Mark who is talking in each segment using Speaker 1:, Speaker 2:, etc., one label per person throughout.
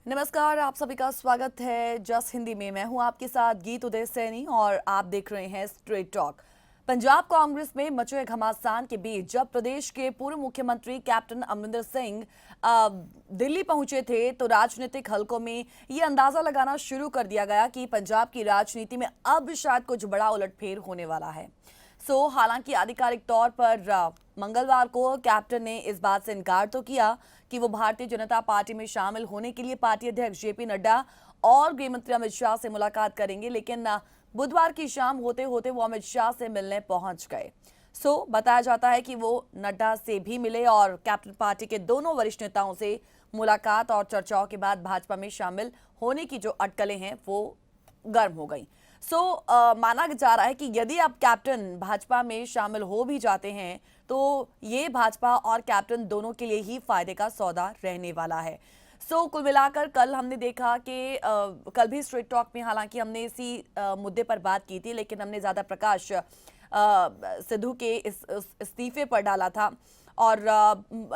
Speaker 1: नमस्कार, आप सभी का स्वागत है जस हिंदी में। मैं हूं आपके साथ गीत उदय सैनी और आप देख रहे हैं स्ट्रेट टॉक। पंजाब कांग्रेस में मचे घमासान के बीच जब प्रदेश के पूर्व मुख्यमंत्री कैप्टन अमरिंदर सिंह दिल्ली पहुंचे थे तो राजनीतिक हलकों में ये अंदाजा लगाना शुरू कर दिया गया कि पंजाब की राजनीति में अब शायद कुछ बड़ा उलटफेर होने वाला है। हालांकि आधिकारिक तौर पर मंगलवार को कैप्टन ने इस बात से इनकार तो किया कि वो भारतीय जनता पार्टी में शामिल होने के लिए पार्टी अध्यक्ष जेपी नड्डा और गृह मंत्री अमित शाह से मुलाकात करेंगे, लेकिन बुधवार की शाम होते होते वो अमित शाह से मिलने पहुंच गए। बताया जाता है कि वो नड्डा से भी मिले और कैप्टन पार्टी के दोनों वरिष्ठ नेताओं से मुलाकात और चर्चाओं के बाद भाजपा में शामिल होने की जो अटकलें हैं वो गर्म हो गई। माना जा रहा है कि यदि आप कैप्टन भाजपा में शामिल हो भी जाते हैं तो ये भाजपा और कैप्टन दोनों के लिए ही फायदे का सौदा रहने वाला है। कुल मिलाकर कल हमने देखा कि कल भी स्ट्रेट टॉक में हालांकि हमने इसी मुद्दे पर बात की थी, लेकिन हमने ज्यादा प्रकाश सिद्धू के इस इस्तीफे पर डाला था और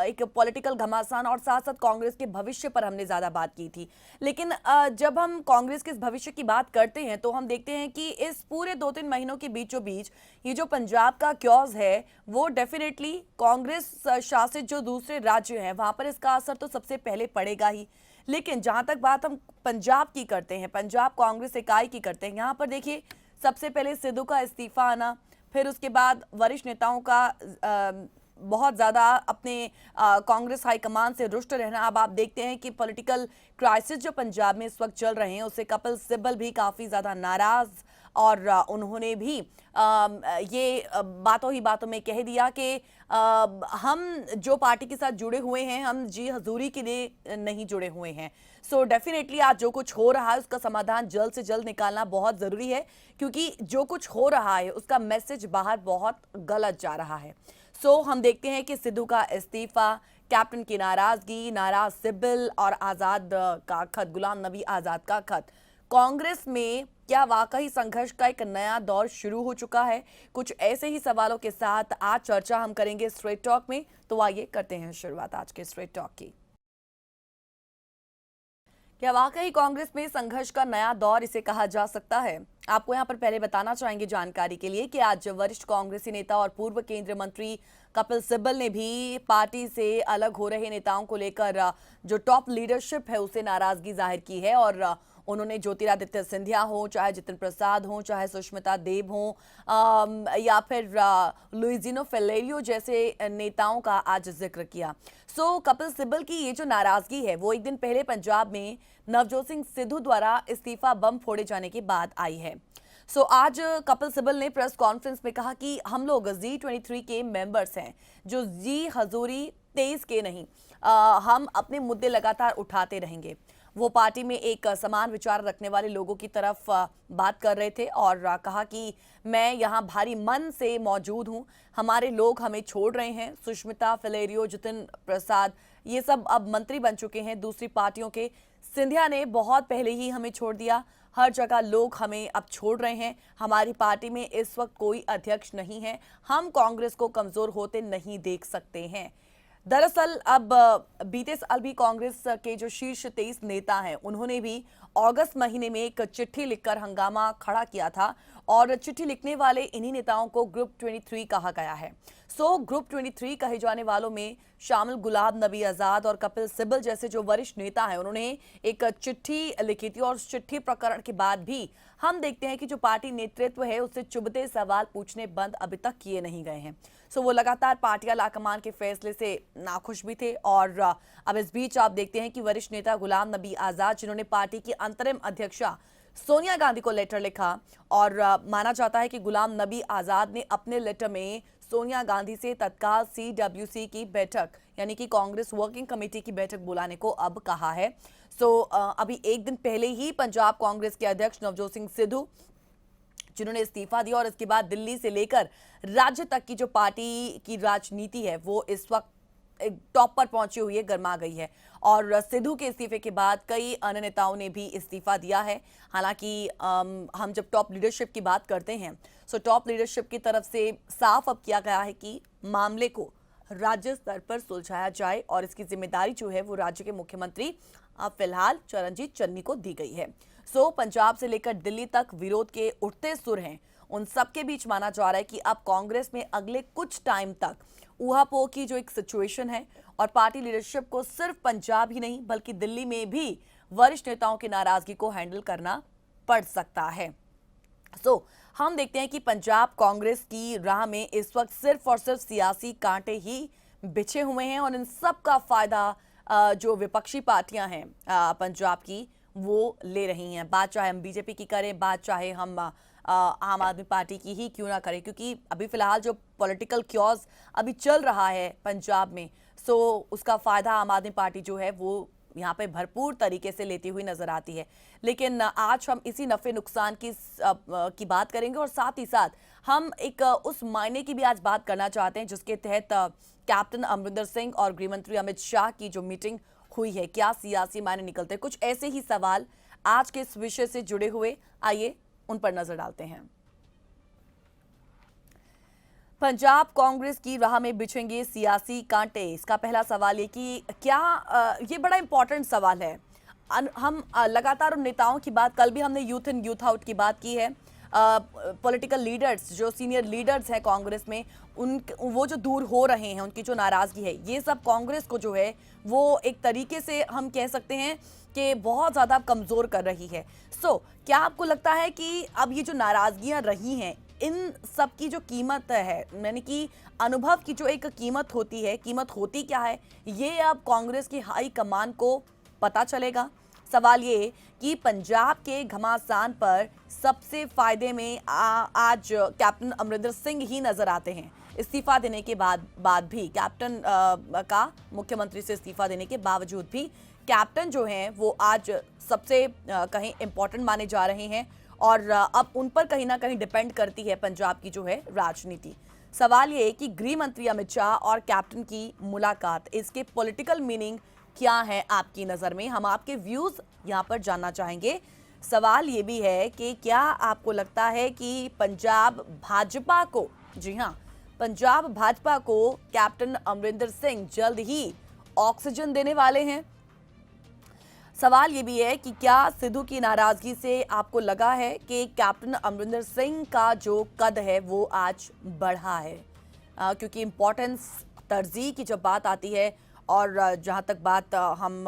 Speaker 1: एक पॉलिटिकल घमासान और साथ साथ कांग्रेस के भविष्य पर हमने ज्यादा बात की थी। लेकिन जब हम कांग्रेस के इस भविष्य की बात करते हैं तो हम देखते हैं कि इस पूरे 2-3 महीनों के बीचों बीच ये जो पंजाब का क्योज है वो डेफिनेटली कांग्रेस शासित जो दूसरे राज्य हैं वहां पर इसका असर तो सबसे पहले पड़ेगा ही। लेकिन जहां तक बात हम पंजाब की करते हैं, पंजाब कांग्रेस इकाई की करते हैं, यहाँ पर देखिए सबसे पहले सिद्धू का इस्तीफा आना, फिर उसके बाद वरिष्ठ नेताओं का बहुत ज़्यादा अपने कांग्रेस हाईकमान से रुष्ट रहना। अब आप देखते हैं कि पॉलिटिकल क्राइसिस जो पंजाब में इस वक्त चल रहे हैं उससे कपिल सिब्बल भी काफ़ी ज़्यादा नाराज़ और उन्होंने भी ये बातों ही बातों में कह दिया कि हम जो पार्टी के साथ जुड़े हुए हैं हम जी हजूरी के लिए नहीं जुड़े हुए हैं। डेफिनेटली आज जो कुछ हो रहा है उसका समाधान जल्द से जल्द निकालना बहुत ज़रूरी है, क्योंकि जो कुछ हो रहा है उसका मैसेज बाहर बहुत गलत जा रहा है। हम देखते हैं कि सिद्धू का इस्तीफा, कैप्टन की नाराजगी, नाराज सिब्बल और आजाद का खत, गुलाम नबी आजाद का खत। कांग्रेस में क्या वाकई संघर्ष का एक नया दौर शुरू हो चुका है? कुछ ऐसे ही सवालों के साथ आज चर्चा हम करेंगे स्ट्रेट टॉक में। तो आइए करते हैं शुरुआत आज के स्ट्रेट टॉक की। क्या वाकई कांग्रेस में संघर्ष का नया दौर इसे कहा जा सकता है? आपको यहां पर पहले बताना चाहेंगे जानकारी के लिए कि आज वरिष्ठ कांग्रेसी नेता और पूर्व केंद्रीय मंत्री कपिल सिब्बल ने भी पार्टी से अलग हो रहे नेताओं को लेकर जो टॉप लीडरशिप है उसे नाराजगी जाहिर की है और उन्होंने ज्योतिरादित्य सिंधिया हो, चाहे जितिन प्रसाद हो, चाहे सुष्मिता देव हो या फिर लुइजिनो फेलेरियो जैसे नेताओं का आज जिक्र किया। कपिल सिब्बल की ये जो नाराजगी है वो एक दिन पहले पंजाब में नवजोत सिंह सिद्धू द्वारा इस्तीफा बम फोड़े जाने के बाद आई है। आज कपिल सिब्बल ने प्रेस कॉन्फ्रेंस में कहा कि हम लोग G23 के मेंबर्स हैं, जो जी हजूरी 23 के नहीं। हम अपने मुद्दे लगातार उठाते रहेंगे। वो पार्टी में एक समान विचार रखने वाले लोगों की तरफ बात कर रहे थे और कहा कि मैं यहाँ भारी मन से मौजूद हूँ, हमारे लोग हमें छोड़ रहे हैं। सुष्मिता फेलेरियो, जितिन प्रसाद ये सब अब मंत्री बन चुके हैं दूसरी पार्टियों के। सिंधिया ने बहुत पहले ही हमें छोड़ दिया, हर जगह लोग हमें अब छोड़ रहे हैं। हमारी पार्टी में इस वक्त कोई अध्यक्ष नहीं है, हम कांग्रेस को कमजोर होते नहीं देख सकते हैं। दरअसल अब बीते साल भी कांग्रेस के जो शीर्ष 23 नेता हैं उन्होंने भी अगस्त महीने में एक चिट्ठी लिखकर हंगामा खड़ा किया था और चिट्ठी लिखने वाले इन्हीं नेताओं को ग्रुप 23 कहा गया है। ग्रुप 23 कहे जाने वालों में शामिल गुलाम नबी आजाद और कपिल सिब्बल जैसे जो वरिष्ठ नेता हैं उन्होंने एक चिट्ठी लिखी थी और चिट्ठी प्रकरण के बाद भी हम देखते हैं कि जो पार्टी नेतृत्व है उससे चुभते सवाल पूछने बंद अभी तक किए नहीं गए हैं। वो लगातार पार्टी आलाकमान के फैसले से नाखुश भी थे और अब इस बीच आप देखते हैं कि वरिष्ठ नेता गुलाम नबी आजाद जिन्होंने पार्टी की अंतरिम अध्यक्षा सोनिया गांधी को लेटर लिखा और माना जाता है कि गुलाम नबी आजाद ने अपने लेटर में सोनिया गांधी से तत्काल CWC की बैठक यानी कि कांग्रेस वर्किंग कमेटी की बैठक बुलाने को अब कहा है। अभी एक दिन पहले ही पंजाब कांग्रेस के अध्यक्ष नवजोत सिंह सिद्धू जिन्होंने इस्तीफा दिया और इसके बाद दिल्ली से लेकर राज्य तक की जो पार्टी की राजनीति है वो इस वक्त टॉप पर पहुंची हुई है, गर्मा गई है और सिद्धू के इस्तीफे के बाद कई अन्य नेताओं ने भी इस्तीफा दिया है। हालांकि हम जब टॉप लीडरशिप की बात करते हैं टॉप लीडरशिप की तरफ से साफ अब किया गया है कि मामले को राज्य स्तर पर सुलझाया जाए और इसकी जिम्मेदारी जो है वो राज्य के मुख्यमंत्री फिलहाल चरणजीत चन्नी को दी गई है। सो पंजाब से लेकर दिल्ली तक विरोध के उठते सुर हैं। उन सबके बीच माना जा रहा है कि अब कांग्रेस में अगले कुछ टाइम तक ऊहापोह की जो एक सिचुएशन है और पार्टी लीडरशिप को सिर्फ पंजाब ही नहीं बल्कि दिल्ली में भी वरिष्ठ नेताओं की नाराजगी को हैंडल करना पड़ सकता है। हम देखते हैं कि पंजाब कांग्रेस की राह में इस वक्त सिर्फ और सिर्फ सियासी कांटे ही बिछे हुए हैं और इन सब का फायदा जो विपक्षी पार्टियां हैं पंजाब की वो ले रही हैं। बात चाहे हम बीजेपी की करें, बात चाहे हम आम आदमी पार्टी की ही क्यों ना करें, क्योंकि अभी फिलहाल जो पॉलिटिकल क्योस अभी चल रहा है पंजाब में, सो उसका फायदा आम आदमी पार्टी जो है वो यहाँ पे भरपूर तरीके से लेती हुई नजर आती है। लेकिन आज हम इसी नफे नुकसान की बात करेंगे और साथ ही साथ हम एक उस मायने की भी आज बात करना चाहते हैं जिसके तहत कैप्टन अमरिंदर सिंह और गृहमंत्री अमित शाह की जो मीटिंग हुई है, क्या सियासी मायने निकलते हैं। कुछ ऐसे ही सवाल आज के इस विषय से जुड़े हुए, आइए उन पर नजर डालते हैं। पंजाब कांग्रेस की राह में बिछेंगे सियासी कांटे। इसका पहला सवाल ये कि क्या ये बड़ा इंपॉर्टेंट सवाल है। हम लगातार उन नेताओं की बात, कल भी हमने यूथ इन यूथ आउट की बात की है। पॉलिटिकल लीडर्स जो सीनियर लीडर्स हैं कांग्रेस में, वो जो दूर हो रहे हैं, उनकी जो नाराजगी है, ये सब कांग्रेस को जो है वो एक तरीके से हम कह सकते हैं कि बहुत ज़्यादा कमज़ोर कर रही है। क्या आपको लगता है कि अब ये जो नाराजगियां रही हैं, इन सब की जो कीमत है, यानी कि अनुभव की जो एक कीमत होती है, कीमत होती क्या है, ये अब कांग्रेस की हाई कमान को पता चलेगा। सवाल ये कि पंजाब के घमासान पर सबसे फायदे में आज कैप्टन अमरिंदर सिंह ही नजर आते हैं। इस्तीफा देने के बाद भी कैप्टन का मुख्यमंत्री से इस्तीफा देने के बावजूद भी कैप्टन जो हैं वो आज सबसे कहीं इंपॉर्टेंट माने जा रहे हैं और अब उन पर कहीं ना कहीं डिपेंड करती है पंजाब की जो है राजनीति। सवाल ये कि गृह मंत्री अमित शाह और कैप्टन की मुलाकात, इसके पॉलिटिकल मीनिंग क्या है आपकी नज़र में, हम आपके व्यूज़ यहाँ पर जानना चाहेंगे। सवाल ये भी है कि क्या आपको लगता है कि पंजाब भाजपा को, जी हाँ, पंजाब भाजपा को कैप्टन अमरिंदर सिंह जल्द ही ऑक्सीजन देने वाले हैं। सवाल ये भी है कि क्या सिद्धू की नाराजगी से आपको लगा है कि कैप्टन अमरिंदर सिंह का जो कद है वो आज बढ़ा है, क्योंकि इम्पोर्टेंस तरजीह की जब बात आती है और जहाँ तक बात हम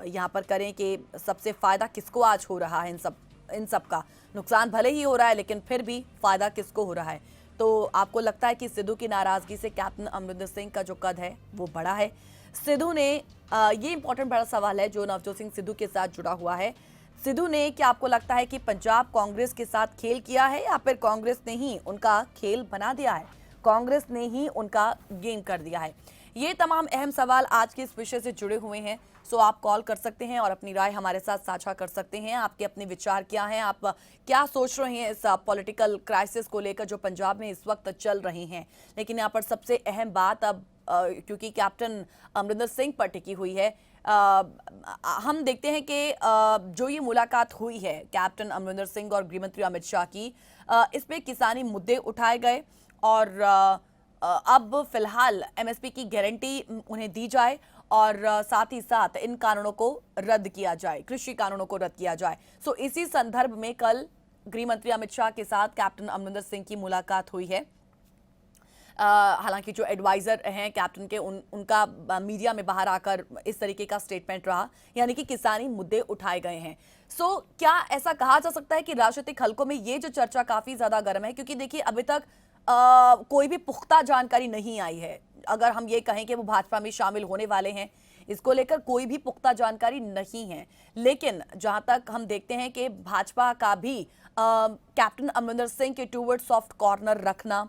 Speaker 1: यहाँ पर करें कि सबसे फ़ायदा किसको आज हो रहा है, इन सब का नुकसान भले ही हो रहा है लेकिन फिर भी फ़ायदा किसको हो रहा है, तो आपको लगता है कि सिद्धू की नाराज़गी से कैप्टन अमरिंदर सिंह का जो कद है वो बढ़ा है। सिद्धू ने ये इंपॉर्टेंट बड़ा सवाल है जो नवजोत सिंह सिद्धू के साथ जुड़ा हुआ है। सिद्धू ने, क्या आपको लगता है कि पंजाब कांग्रेस के साथ खेल किया है या फिर कांग्रेस ने ही उनका खेल बना दिया है, कांग्रेस ने ही उनका गेम कर दिया है? ये तमाम अहम सवाल आज के इस विषय से जुड़े हुए हैं। सो आप कॉल कर सकते हैं और अपनी राय हमारे साथ साझा कर सकते हैं। आपके अपने विचार क्या हैं, आप क्या सोच रहे हैं इस पॉलिटिकल क्राइसिस को लेकर जो पंजाब में इस वक्त चल रही हैं। लेकिन यहाँ पर सबसे अहम बात अब क्योंकि कैप्टन अमरिंदर सिंह पर टिकी हुई है, हम देखते हैं कि जो ये मुलाकात हुई है कैप्टन अमरिंदर सिंह और गृहमंत्री अमित शाह की, इसमें किसानी मुद्दे उठाए गए और अब फिलहाल एमएसपी की गारंटी उन्हें दी जाए और साथ ही साथ इन कानूनों को रद्द किया जाए, कृषि कानूनों को रद्द किया जाए। सो इसी संदर्भ में कल गृह मंत्री अमित शाह के साथ कैप्टन अमरिंदर सिंह की मुलाकात हुई है। हालांकि जो एडवाइजर हैं कैप्टन के, उनका मीडिया में बाहर आकर इस तरीके का स्टेटमेंट रहा, यानी कि किसानी मुद्दे उठाए गए हैं। सो क्या ऐसा कहा जा सकता है कि राजनीतिक हलकों में ये जो चर्चा काफी ज्यादा गर्म है, क्योंकि देखिए अभी तक कोई भी पुख्ता जानकारी नहीं आई है। अगर हम ये कहें कि वो भाजपा में शामिल होने वाले हैं, इसको लेकर कोई भी पुख्ता जानकारी नहीं है। लेकिन जहां तक हम देखते हैं कि भाजपा का भी कैप्टन अमरिंदर सिंह के टूवर्ड सॉफ्ट कॉर्नर रखना,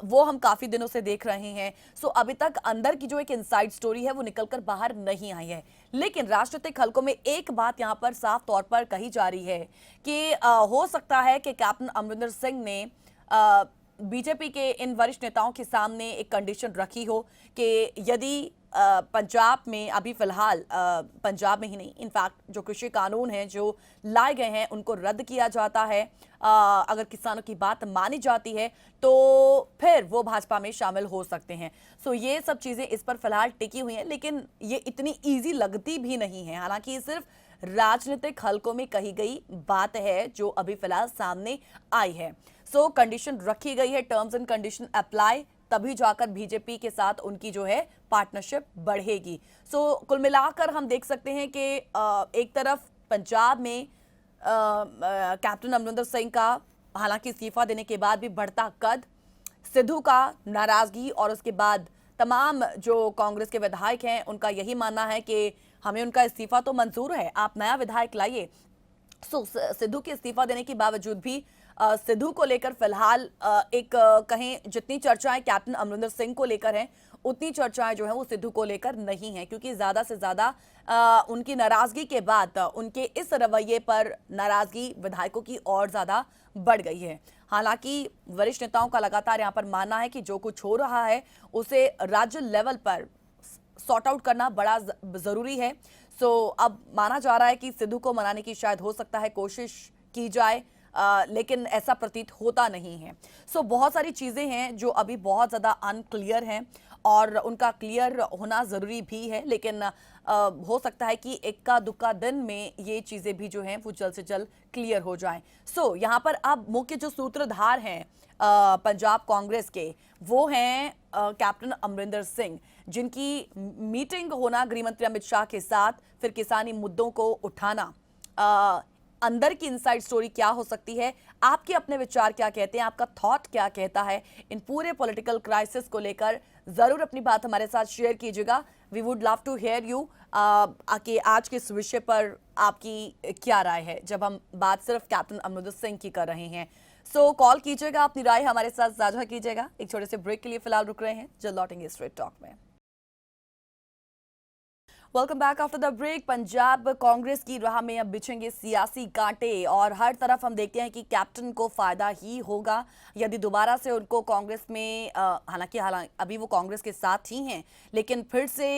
Speaker 1: वो हम काफी दिनों से देख रहे हैं। सो अभी तक अंदर की जो एक इनसाइड स्टोरी है वो निकलकर बाहर नहीं आई है। लेकिन राजनीतिक हलकों में एक बात यहां पर साफ तौर पर कही जा रही है कि हो सकता है कि कैप्टन अमरिंदर सिंह ने बीजेपी के इन वरिष्ठ नेताओं के सामने एक कंडीशन रखी हो कि यदि पंजाब में अभी फिलहाल पंजाब में ही नहीं, इनफैक्ट जो कृषि कानून हैं जो लाए गए हैं उनको रद्द किया जाता है, अगर किसानों की बात मानी जाती है तो फिर वो भाजपा में शामिल हो सकते हैं। सो ये सब चीज़ें इस पर फिलहाल टिकी हुई हैं, लेकिन ये इतनी ईजी लगती भी नहीं है। हालांकि ये सिर्फ राजनीतिक हलकों में कही गई बात है जो अभी फिलहाल सामने आई है। सो कंडीशन रखी गई है, टर्म्स एंड कंडीशन अप्लाई, तभी जाकर बीजेपी के साथ उनकी जो है पार्टनरशिप बढ़ेगी। सो कुल मिलाकर हम देख सकते हैं कि एक तरफ पंजाब में कैप्टन अमरिंदर सिंह का हालांकि इस्तीफा देने के बाद भी बढ़ता कद, सिद्धू का नाराजगी, और उसके बाद तमाम जो कांग्रेस के विधायक हैं उनका यही मानना है कि हमें उनका इस्तीफा तो मंजूर है, आप नया विधायक लाइए। सो सिद्धू के इस्तीफा देने के बावजूद भी सिद्धू को लेकर फिलहाल एक कहें जितनी चर्चाएं कैप्टन अमरिंदर सिंह को लेकर हैं उतनी चर्चाएं जो है वो सिद्धू को लेकर नहीं है, क्योंकि ज्यादा से ज्यादा उनकी नाराजगी के बाद उनके इस रवैये पर नाराजगी विधायकों की और ज्यादा बढ़ गई है। हालांकि वरिष्ठ नेताओं का लगातार यहां पर मानना है कि जो कुछ हो रहा है उसे राज्य लेवल पर सॉर्ट आउट करना बड़ा जरूरी है। सो अब माना जा रहा है कि सिद्धू को मनाने की शायद हो सकता है कोशिश की जाए, लेकिन ऐसा प्रतीत होता नहीं है। सो बहुत सारी चीजें हैं जो अभी बहुत ज्यादा अनक्लियर हैं और उनका क्लियर होना जरूरी भी है, लेकिन हो सकता है कि इक्का दुक्का दिन में ये चीजें भी जो हैं वो जल्द से जल्द क्लियर हो जाएं। सो यहाँ पर अब मुख्य जो सूत्रधार हैं पंजाब कांग्रेस के, वो हैं कैप्टन अमरिंदर सिंह, जिनकी मीटिंग होना गृह मंत्री अमित शाह के साथ, फिर किसानी मुद्दों को उठाना, अंदर की इनसाइड स्टोरी क्या हो सकती है, आपके अपने विचार क्या कहते हैं, आपका थॉट क्या कहता है इन पूरे पॉलिटिकल क्राइसिस को लेकर, जरूर अपनी बात हमारे साथ शेयर कीजिएगा। We would love to hear you कि आज के इस विषय पर आपकी क्या राय है, जब हम बात सिर्फ कैप्टन अमरिंदर सिंह की कर रहे हैं। सो कॉल कीजिएगा, अपनी राय हमारे साथ साझा कीजिएगा। एक छोटे से ब्रेक के लिए फिलहाल रुक रहे हैं, जल्द लौटेंगे स्ट्रेट टॉक में। Welcome back after the break. Punjab Congress की राह में अब बिछेंगे सियासी कांटे और हर तरफ हम देखते हैं कि कैप्टन को फायदा ही होगा यदि दोबारा से उनको कांग्रेस में हालांकि अभी वो कांग्रेस के साथ ही हैं, लेकिन फिर से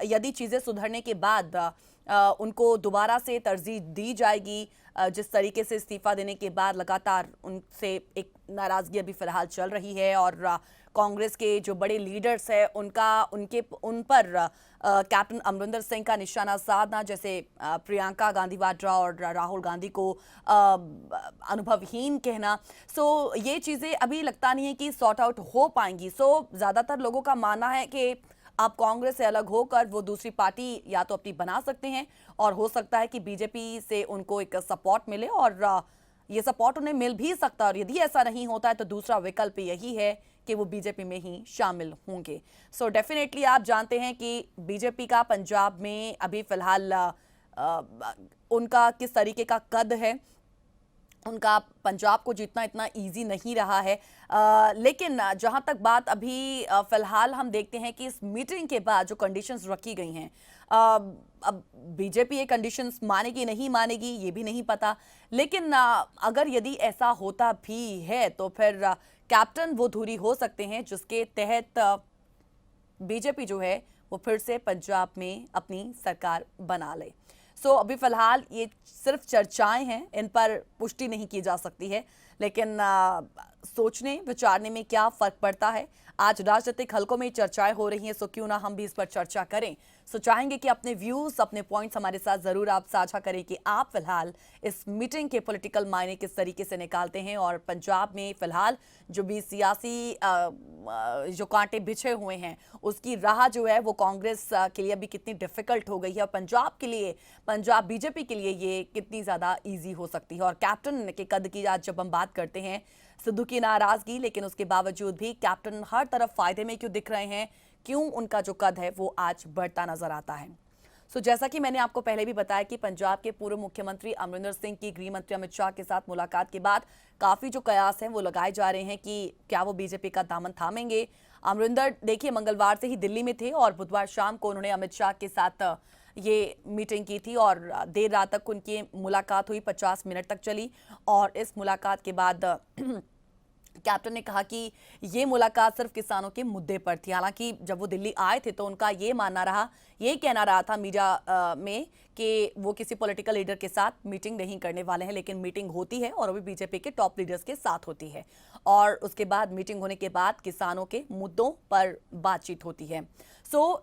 Speaker 1: यदि चीज़ें सुधरने के बाद उनको दोबारा से तरजीह दी जाएगी। जिस तरीके से इस्तीफा देने के बाद लगातार उनसे एक नाराजगी अभी फिलहाल चल रही है और कांग्रेस के जो बड़े लीडर्स हैं उन पर कैप्टन अमरिंदर सिंह का निशाना साधना, जैसे प्रियंका गांधी वाड्रा और राहुल गांधी को अनुभवहीन कहना, सो ये चीज़ें अभी लगता नहीं है कि सॉर्ट आउट हो पाएंगी। सो ज़्यादातर लोगों का मानना है कि आप कांग्रेस से अलग होकर वो दूसरी पार्टी या तो अपनी बना सकते हैं और हो सकता है कि बीजेपी से उनको एक सपोर्ट मिले और ये सपोर्ट उन्हें मिल भी सकता है, और यदि ऐसा नहीं होता है तो दूसरा विकल्प यही है कि वो बीजेपी में ही शामिल होंगे। सो डेफिनेटली आप जानते हैं कि बीजेपी का पंजाब में अभी फिलहाल उनका किस तरीके का कद है, उनका पंजाब को जीतना इतना इजी नहीं रहा है। लेकिन जहां तक बात अभी फिलहाल हम देखते हैं कि इस मीटिंग के बाद जो कंडीशंस रखी गई हैं, अब बीजेपी ये कंडीशंस मानेगी नहीं मानेगी ये भी नहीं पता, लेकिन अगर यदि ऐसा होता भी है तो फिर कैप्टन वो धुरी हो सकते हैं जिसके तहत बीजेपी जो है वो फिर से पंजाब में अपनी सरकार बना ले। सो अभी फिलहाल ये सिर्फ चर्चाएं हैं, इन पर पुष्टि नहीं की जा सकती है, लेकिन सोचने विचारने में क्या फर्क पड़ता है। आज राजनीतिक हलकों में चर्चाएं हो रही हैं, सो क्यों ना हम भी इस पर चर्चा करें। सो चाहेंगे कि अपने व्यूज अपने पॉइंट्स हमारे साथ जरूर आप साझा करें कि आप फिलहाल इस मीटिंग के पॉलिटिकल मायने किस तरीके से निकालते हैं और पंजाब में फिलहाल जो भी सियासी जो कांटे बिछे हुए हैं उसकी राह जो है वो कांग्रेस के लिए अभी कितनी डिफिकल्ट हो गई है और पंजाब के लिए, पंजाब बीजेपी के लिए ये कितनी ज्यादा ईजी हो सकती है। और कैप्टन के कद की आज जब हम बात करते हैं, सिद्धू की नाराजगी, लेकिन उसके बावजूद भी कैप्टन हर तरफ फायदे में क्यों दिख रहे हैं, क्यों उनका जो कद है वो आज बढ़ता नजर आता है। सो जैसा कि मैंने आपको पहले भी बताया कि पंजाब के पूर्व मुख्यमंत्री अमरिंदर सिंह की गृह मंत्री अमित शाह के साथ मुलाकात के बाद काफी जो कयास हैं वो लगाए जा रहे हैं कि क्या वो बीजेपी का दामन थामेंगे। अमरिंदर देखिए मंगलवार से ही दिल्ली में थे और बुधवार शाम को उन्होंने अमित शाह के साथ ये मीटिंग की थी और देर रात तक उनकी मुलाकात हुई, 50 मिनट तक चली और इस मुलाकात के बाद कैप्टन ने कहा कि ये मुलाकात सिर्फ किसानों के मुद्दे पर थी। हालांकि जब वो दिल्ली आए थे तो उनका ये कहना रहा था मीडिया में कि वो किसी पॉलिटिकल लीडर के साथ मीटिंग नहीं करने वाले हैं, लेकिन मीटिंग होती है और वो भी बीजेपी के टॉप लीडर्स के साथ होती है और उसके बाद मीटिंग होने के बाद किसानों के मुद्दों पर बातचीत होती है।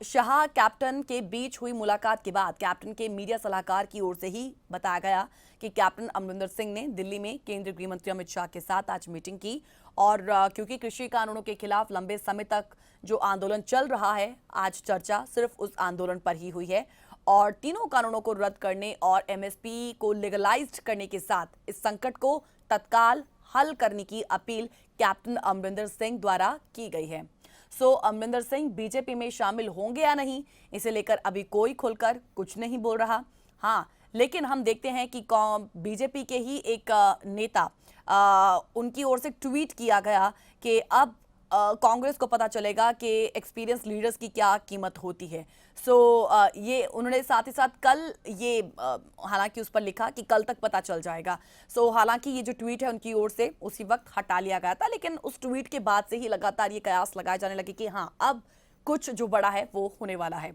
Speaker 1: शाह कैप्टन के बीच हुई मुलाकात के बाद कैप्टन के मीडिया सलाहकार की ओर से ही बताया गया कि कैप्टन अमरिंदर सिंह ने दिल्ली में केंद्रीय गृह मंत्री अमित शाह के साथ आज मीटिंग की और क्योंकि कृषि कानूनों के खिलाफ लंबे समय तक जो आंदोलन चल रहा है, आज चर्चा सिर्फ उस आंदोलन पर ही हुई है और तीनों कानूनों को रद्द करने और एमएसपी को लीगलाइज्ड करने के साथ इस संकट को तत्काल हल करने की अपील कैप्टन अमरिंदर सिंह द्वारा की गई है। अमरिंदर सिंह बीजेपी में शामिल होंगे या नहीं, इसे लेकर अभी कोई खुलकर कुछ नहीं बोल रहा। हाँ, लेकिन हम देखते हैं कि बीजेपी के ही एक नेता उनकी ओर से ट्वीट किया गया कि अब कांग्रेस को पता चलेगा कि एक्सपीरियंस लीडर्स की क्या कीमत होती है। ये उन्होंने साथ ही साथ कल ये हालांकि उस पर लिखा कि कल तक पता चल जाएगा। हालांकि ये जो ट्वीट है उनकी ओर से उसी वक्त हटा लिया गया था, लेकिन उस ट्वीट के बाद से ही लगातार ये कयास लगाए जाने लगे कि हाँ, अब कुछ जो बड़ा है वो होने वाला है।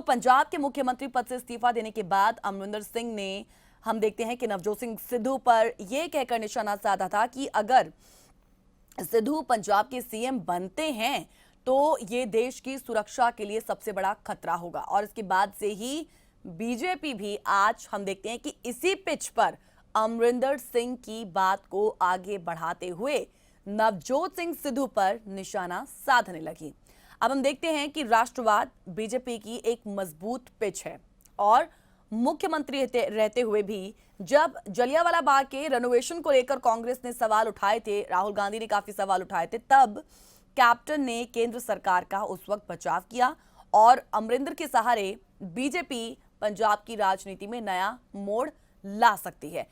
Speaker 1: पंजाब के मुख्यमंत्री पद से इस्तीफा देने के बाद अमरिंदर सिंह ने, हम देखते हैं कि नवजोत सिंह सिद्धू पर यह कहकर निशाना साधा था कि अगर सिद्धू पंजाब के सीएम बनते हैं तो ये देश की सुरक्षा के लिए सबसे बड़ा खतरा होगा। और इसके बाद से ही बीजेपी भी आज हम देखते हैं कि इसी पिच पर अमरिंदर सिंह की बात को आगे बढ़ाते हुए नवजोत सिंह सिद्धू पर निशाना साधने लगी। अब हम देखते हैं कि राष्ट्रवाद बीजेपी की एक मजबूत पिच है और मुख्यमंत्री रहते हुए भी जब जलियांवाला बाग के रेनोवेशन को लेकर कांग्रेस ने सवाल उठाए थे, राहुल गांधी ने काफी सवाल उठाए थे, तब कैप्टन ने केंद्र सरकार का उस वक्त बचाव किया और अमरिंदर के सहारे बीजेपी पंजाब की राजनीति में नया मोड़ ला सकती है।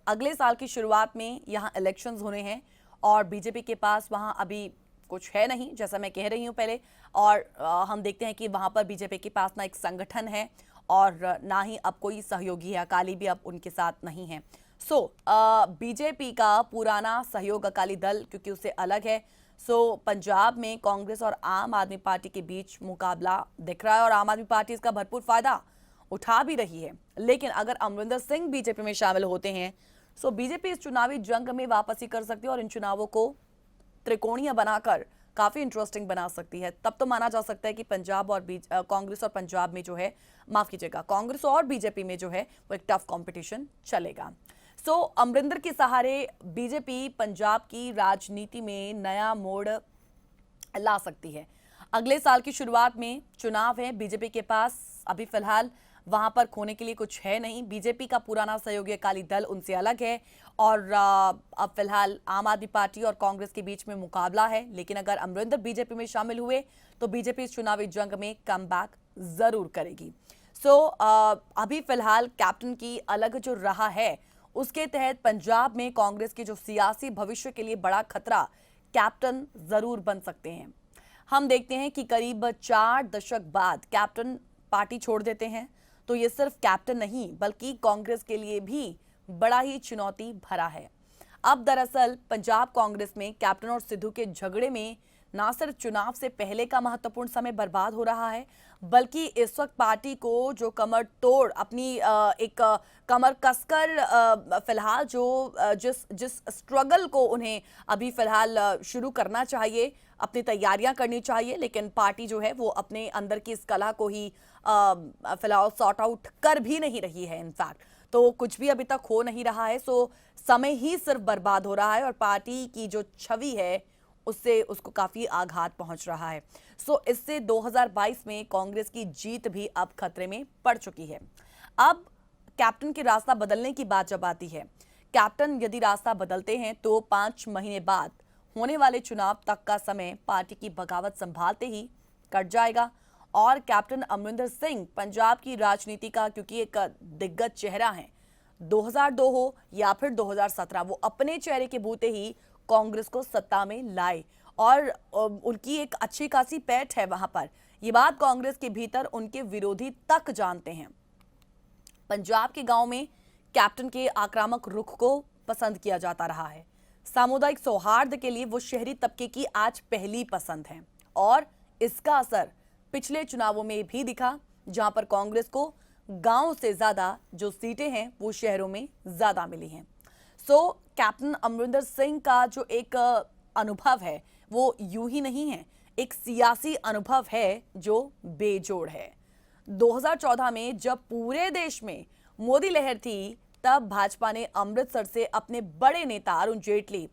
Speaker 1: अगले साल की शुरुआत में यहां इलेक्शंस होने हैं और बीजेपी के पास वहां अभी कुछ है नहीं, जैसा मैं कह रही हूं पहले, और हम देखते हैं कि वहां पर बीजेपी के पास ना एक संगठन है और ना ही अब कोई सहयोगी है। अकाली भी अब उनके साथ नहीं है। बीजेपी का पुराना सहयोग अकाली दल क्योंकि उससे अलग है। पंजाब में कांग्रेस और आम आदमी पार्टी के बीच मुकाबला दिख रहा है और आम आदमी पार्टी इसका भरपूर फायदा उठा भी रही है। लेकिन अगर अमरिंदर सिंह बीजेपी में शामिल होते हैं बीजेपी इस चुनावी जंग में वापसी कर सकती है और इन चुनावों को त्रिकोणीय बनाकर काफी इंटरेस्टिंग बना सकती है। तब तो माना जा सकता है कि पंजाब और कांग्रेस और पंजाब में जो है, माफ कीजिएगा, कांग्रेस और बीजेपी में जो है वो एक टफ कंपटीशन चलेगा। अमरिंदर के सहारे बीजेपी पंजाब की राजनीति में नया मोड़ ला सकती है। अगले साल की शुरुआत में चुनाव है, बीजेपी के पास अभी फिलहाल वहां पर खोने के लिए कुछ है नहीं। बीजेपी का पुराना सहयोगी अकाली दल उनसे अलग है और अब फिलहाल आम आदमी पार्टी और कांग्रेस के बीच में मुकाबला है। लेकिन अगर अमरिंदर बीजेपी में शामिल हुए तो बीजेपी इस चुनावी जंग में कमबैक जरूर करेगी। अभी फिलहाल कैप्टन की अलग जो राह है उसके तहत पंजाब में कांग्रेस के जो सियासी भविष्य के लिए बड़ा खतरा कैप्टन जरूर बन सकते हैं। हम देखते हैं कि करीब 4 दशक बाद कैप्टन पार्टी छोड़ देते हैं तो ये सिर्फ कैप्टन नहीं बल्कि कांग्रेस के लिए भी बड़ा ही चुनौती भरा है। अब दरअसल पंजाब कांग्रेस में कैप्टन और सिद्धू के झगड़े में ना सिर्फ चुनाव से पहले का महत्वपूर्ण समय बर्बाद हो रहा है बल्कि इस वक्त पार्टी को जो कमर तोड़ अपनी एक कमर कसकर फिलहाल जो जिस स्ट्रगल को उन्हें अभी फिलहाल शुरू करना चाहिए, अपनी तैयारियां करनी चाहिए, लेकिन पार्टी जो है वो अपने अंदर की इस कला को ही फिलहाल सॉर्ट आउट कर भी नहीं रही है। इनफैक्ट तो कुछ भी अभी तक हो नहीं रहा है। समय ही सिर्फ बर्बाद हो रहा है और पार्टी की जो छवि है उससे उसको काफी आघात पहुंच रहा है। इससे 2022 में कांग्रेस की जीत भी अब खतरे में पड़ चुकी है। अब कैप्टन के रास्ता बदलने की बात जब आती है, कैप्टन यदि रास्ता बदलते हैं तो 5 महीने बाद होने वाले चुनाव तक का समय पार्टी की बगावत संभालते ही कट जाएगा और कैप्टन अमरिंदर सिंह पंजाब की राजनीति का क्योंकि एक दिग्गज चेहरा है, 2002 हो या फिर 2017 वो अपने चेहरे के बूते ही कांग्रेस को सत्ता में लाए और उनकी एक अच्छी खासी पैठ है वहां पर। ये बात कांग्रेस के भीतर उनके विरोधी तक जानते हैं। पंजाब के गांव में कैप्टन के आक्रामक रुख को पसंद किया जाता रहा है। सामुदायिक सौहार्द के लिए वो शहरी तबके की आज पहली पसंद हैं और इसका असर पिछले चुनावों में भी दिखा, जहां पर कांग्रेस को गांव से ज्यादा जो सीटें हैं वो शहरों में ज्यादा मिली हैं। कैप्टन अमरिंदर सिंह का जो एक अनुभव है वो यूं ही नहीं है, एक सियासी अनुभव है जो बेजोड़ है। 2014 में जब पूरे देश में मोदी लहर थी, तब भाजपा ने अमृतसर से अपने बड़े नेता अरुण जेटली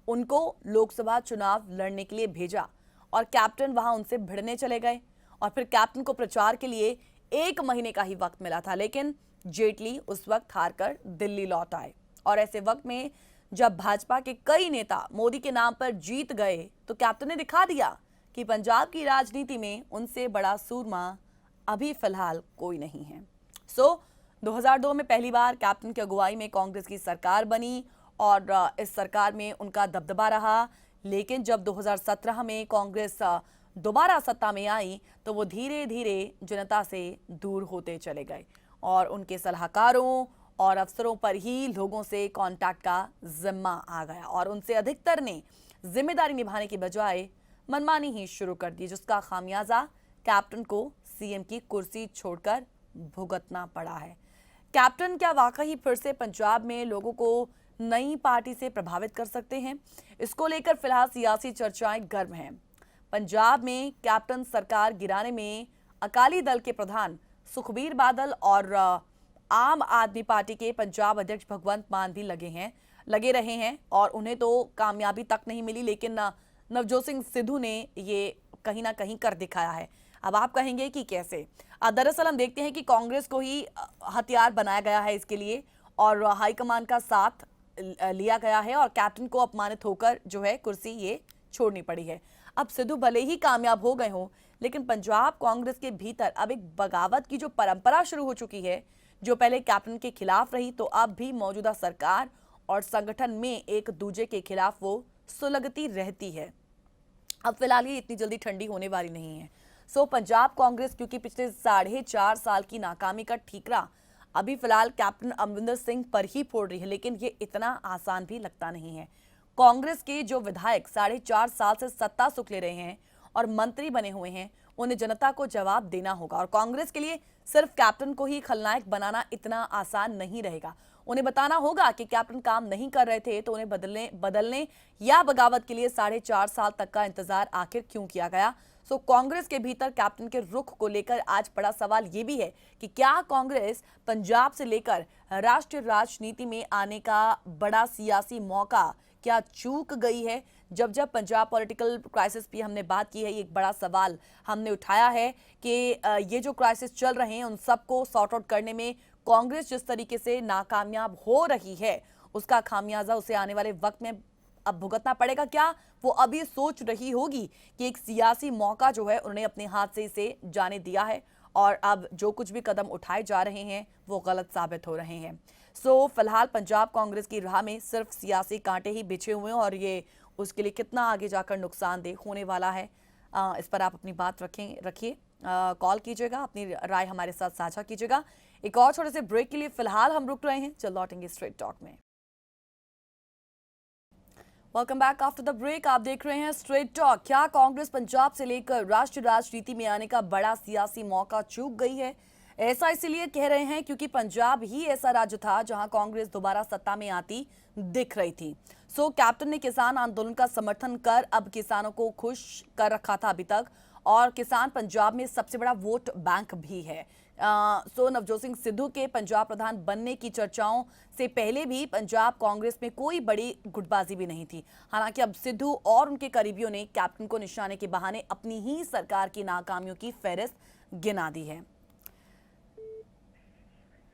Speaker 1: उनको लोकसभा चुनाव लड़ने के लिए भेजा और कैप्टन वहां उनसे भिड़ने चले गए और फिर कैप्टन को प्रचार के लिए 1 महीने का ही वक्त मिला था, लेकिन जेटली उस वक्त हारकर दिल्ली लौट आए। और ऐसे वक्त में जब भाजपा के कई नेता मोदी के नाम पर जीत गए तो कैप्टन ने दिखा दिया कि पंजाब की राजनीति में उनसे बड़ा सूरमा अभी फिलहाल कोई नहीं है। 2002 में पहली बार कैप्टन की अगुवाई में कांग्रेस की सरकार बनी और इस सरकार में उनका दबदबा रहा, लेकिन जब 2017 में कांग्रेस दोबारा सत्ता में आई तो वो धीरे धीरे जनता से दूर होते चले गए और उनके सलाहकारों और अफसरों पर ही लोगों से कांटेक्ट का जिम्मा आ गया और उनसे अधिकतर ने जिम्मेदारी निभाने की बजाय मनमानी ही शुरू कर दी, जिसका खामियाजा कैप्टन को सीएम की कुर्सी छोड़कर भुगतना पड़ा है। कैप्टन क्या वाकई फिर से पंजाब में लोगों को नई पार्टी से प्रभावित कर सकते हैं? इसको लेकर फिलहाल सियासी चर्चाएं गर्म हैं। पंजाब में कैप्टन सरकार गिराने में अकाली दल के प्रधान सुखबीर बादल और आम आदमी पार्टी के पंजाब अध्यक्ष भगवंत मान भी लगे रहे हैं और उन्हें तो कामयाबी तक नहीं मिली, लेकिन नवजोत सिंह सिद्धू ने ये कहीं ना कहीं कर दिखाया है। अब आप कहेंगे कि कैसे? दरअसल हम देखते हैं कि कांग्रेस को ही हथियार बनाया गया है इसके लिए और हाईकमान का साथ लिया गया है और कैप्टन को अपमानित होकर जो है कुर्सी ये छोड़नी पड़ी है। अब सिद्धू भले ही कामयाब हो गए हों, लेकिन पंजाब कांग्रेस के भीतर अब एक बगावत की जो परंपरा शुरू हो चुकी है, जो पहले कैप्टन के खिलाफ रही, तो अब भी मौजूदा सरकार और संगठन में एक दूसरे के खिलाफ वो सुलगती रहती है। अब फिलहाल ये इतनी जल्दी ठंडी होने वाली नहीं है। पंजाब कांग्रेस क्योंकि पिछले 4.5 साल की नाकामी का ठीकरा अभी फिलहाल कैप्टन अमरिंदर सिंह पर ही फोड़ रही है, लेकिन ये इतना आसान भी लगता नहीं है। कांग्रेस के जो विधायक 4.5 साल से सत्ता सुख ले रहे हैं और मंत्री बने हुए हैं, उन्हें जनता को जवाब देना होगा और कांग्रेस के लिए सिर्फ कैप्टन को ही खलनायक बनाना इतना आसान नहीं रहेगा। उन्हें बताना होगा कि कैप्टन काम नहीं कर रहे थे तो उन्हें बदलने या बगावत के लिए 4.5 साल तक का इंतजार आखिर क्यों किया गया। कांग्रेस के भीतर कैप्टन के रुख को लेकर आज बड़ा सवाल यह भी है कि क्या कांग्रेस पंजाब से लेकर राष्ट्रीय राजनीति में आने का बड़ा सियासी मौका क्या चूक गई है? जब पंजाब पॉलिटिकल क्राइसिस की हमने बात की है, एक बड़ा सवाल हमने उठाया है कि ये जो क्राइसिस चल रहे हैं उन सबको सॉर्ट आउट करने में कांग्रेस जिस तरीके से नाकामयाब हो रही है, उसका खामियाजा उसे आने वाले वक्त में अब भुगतना पड़ेगा। क्या वो अभी सोच रही होगी कि एक सियासी मौका जो है उन्होंने अपने हाथ से इसे जाने दिया है और अब जो कुछ भी कदम उठाए जा रहे हैं वो गलत साबित हो रहे हैं। फिलहाल पंजाब कांग्रेस की राह में सिर्फ सियासी कांटे ही बिछे हुए हैं और ये उसके लिए कितना आगे जाकर नुकसानदेह होने वाला है, इस पर आप अपनी बात रखिए, कॉल कीजिएगा, अपनी राय हमारे साथ साझा कीजिएगा। एक और छोटे से ब्रेक के लिए फिलहाल हम रुक रहे हैं, चल लौटेंगे स्ट्रेट टॉक में। Welcome back after the break. आप देख रहे हैं स्ट्रेट टॉक। क्या कांग्रेस पंजाब से लेकर राष्ट्रीय राजनीति में आने का बड़ा सियासी मौका चूक गई है? ऐसा इसलिए कह रहे हैं क्योंकि पंजाब ही ऐसा राज्य था जहां कांग्रेस दोबारा सत्ता में आती दिख रही थी। कैप्टन ने किसान आंदोलन का समर्थन कर अब किसानों को खुश कर रखा था अभी तक, और किसान पंजाब में सबसे बड़ा वोट बैंक भी है। नवजोत सिंह सिद्धू के पंजाब प्रधान बनने की चर्चाओं से पहले भी पंजाब कांग्रेस में कोई बड़ी गुटबाजी भी नहीं थी। हालांकि अब सिद्धू और उनके करीबियों ने कैप्टन को निशाने के बहाने अपनी ही सरकार की नाकामियों की फहरिस्त गिना दी है।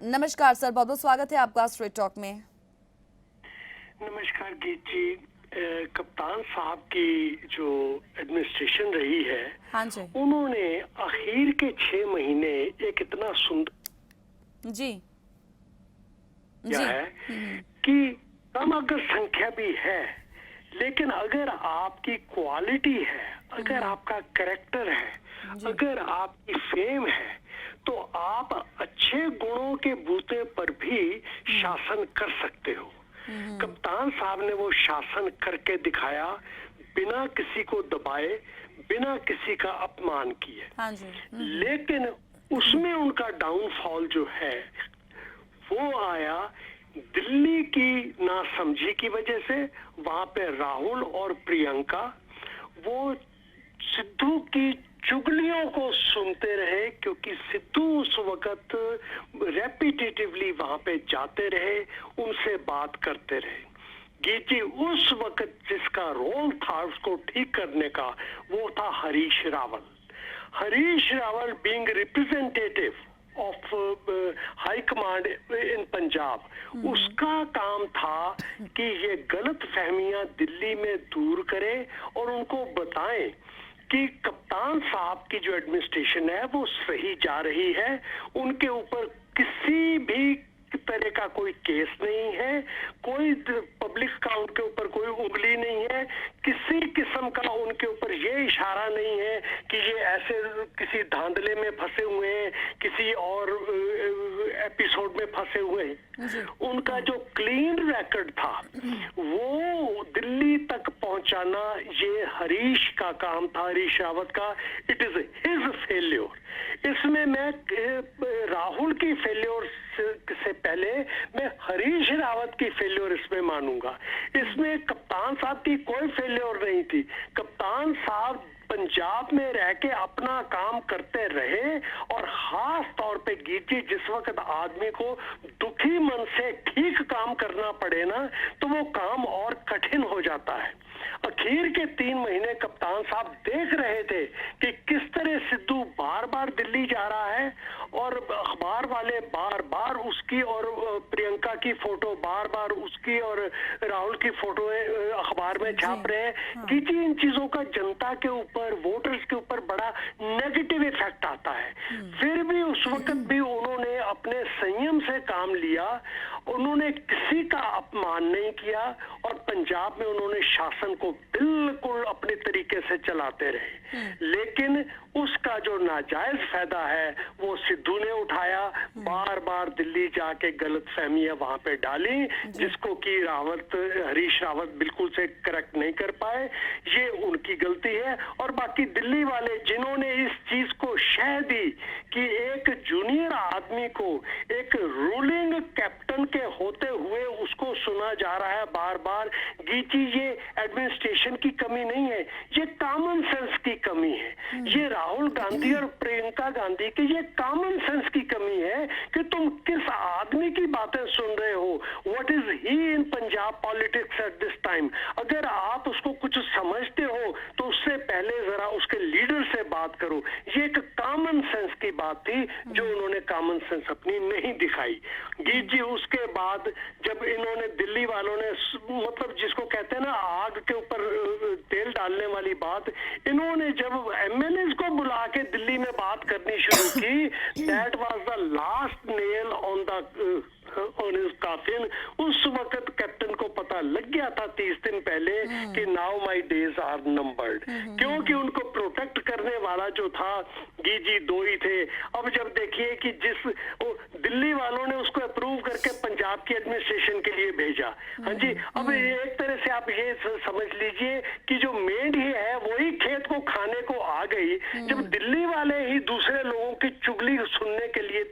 Speaker 1: नमस्कार सर, बहुत बहुत स्वागत है आपका स्ट्रेट टॉक में।
Speaker 2: नमस्कार गीत जी। कप्तान साहब की जो एडमिनिस्ट्रेशन रही है,
Speaker 1: हाँ जी,
Speaker 2: उन्होंने आखिर के 6 महीने एक इतना सुंदर
Speaker 1: जी
Speaker 2: क्या है कि कम अगर संख्या भी है, लेकिन अगर आपकी क्वालिटी है, अगर आपका कैरेक्टर है, अगर आपकी फेम है, तो आप अच्छे गुणों के बूते पर भी शासन कर सकते हो। कप्तान साहब ने वो शासन करके दिखाया, बिना किसी को दबाए, बिना किसी का अपमान किए।
Speaker 1: हाँ जी।
Speaker 2: लेकिन उसमें उनका डाउनफॉल जो है वो आया दिल्ली की नासमझी की वजह से। वहां पे राहुल और प्रियंका वो सिद्धू की चुगलियों को सुनते रहे, क्योंकि सिद्धू उस वक्त रेपिटेटिवली वहां पे जाते रहे, उनसे बात करते रहे। जी उस वक्त जिसका रोल था उसको ठीक करने का वो था Harish Rawal. Harish Rawal being representative of high command in Punjab, उसका काम था कि ये गलत फहमियां दिल्ली में दूर करे और उनको बताएं कि कप्तान साहब की जो एडमिनिस्ट्रेशन है वो सही जा रही है, उनके ऊपर किसी भी तरह का कोई केस नहीं है, कोई पब्लिक का उनके ऊपर कोई उंगली नहीं है, किसी किस्म का उनके ऊपर ये इशारा नहीं है कि ये ऐसे किसी धांधले में फंसे हुए हैं, किसी और एपिसोड में फंसे हुए हैं। उनका जो क्लीन रिकॉर्ड था वो दिल्ली तक पहुंचाना ये हरीश का काम था, हरीश रावत का। It is his failure. इसमें मैं राहुल की फेल्योर से पहले मैं हरीश रावत की फेल्योर इसमें मानूंगा। इसमें कप्तान साहब की कोई फेल्योर नहीं थी। कप्तान साहब पंजाब में रह के अपना काम करते रहे, और खास तौर पे गीत जी जिस वक्त आदमी को दुखी मन से ठीक काम करना पड़े ना तो वो काम और कठिन हो जाता है। आखिर के 3 महीने कप्तान साहब देख रहे थे कि किस तरह सिद्धू बार बार दिल्ली जा रहा है और अखबार वाले बार बार उसकी और प्रियंका की फोटो, बार बार उसकी और राहुल की फोटो अखबार में छाप रहे हैं कि जी इन चीजों का जनता के ऊपर, वोटर्स के ऊपर बड़ा नेगेटिव इफेक्ट आता है। फिर भी उस वक्त भी उन्होंने अपने संयम से काम लिया, उन्होंने किसी का अपमान नहीं किया और पंजाब में उन्होंने शासन को बिल्कुल अपने तरीके से चलाते रहे। लेकिन उसका जो नाजायज फायदा है वो सिद्धू ने उठाया, बार बार दिल्ली जाके गलत फहमियां वहां पे डाली, जिसको कि हरीश रावत बिल्कुल से करेक्ट नहीं कर पाए। ये उनकी गलती है। और बाकी दिल्ली वाले जिन्होंने इस चीज को शह दी कि एक जूनियर आदमी को एक रूलिंग कैप्टन के होते हुए उसको सुना जा रहा है बार बार, गीची ये एडमिनिस्ट्रेशन की कमी नहीं है, ये कॉमन सेंस की कमी है। ये राहुल गांधी और प्रियंका गांधी की ये कॉमन सेंस की कमी है कि तुम किस आदमी की बातें सुन रहे हो। What is he in Punjab politics at this time. अगर आप उसको कुछ समझते हो तो उससे पहले जरा उसके लीडर से बात करो। ये एक कॉमन सेंस की बात थी जो उन्होंने कॉमन सेंस अपनी नहीं दिखाई। गीत जी उसके बाद जब इन्होंने दिल्ली वालों ने मतलब जिसको कहते हैं ना आग के ऊपर तेल डालने वाली बात, इन्होंने जब एमएलए को बुला के दिल्ली में बात करनी शुरू की, that was the last nail on his coffin. उस वक्त कैप्टन को पता लग गया था 30 दिन पहले कि now my days are numbered, क्योंकि उनको प्रोटेक्ट करने वाला जो था जी 2 ही थे। अब जब देखिए कि दिल्ली वालों ने उसको अप्रूव करके पंजाब की एडमिनिस्ट्रेशन के लिए भेजा। हाँ जी, अब एक तरह से आप ये समझ लीजिए कि जो मेंढ ही है वही खेत को खाने को आ गई। जब दिल्ली वाले ही दूसरे लोगों की चुगली सुनने के लिए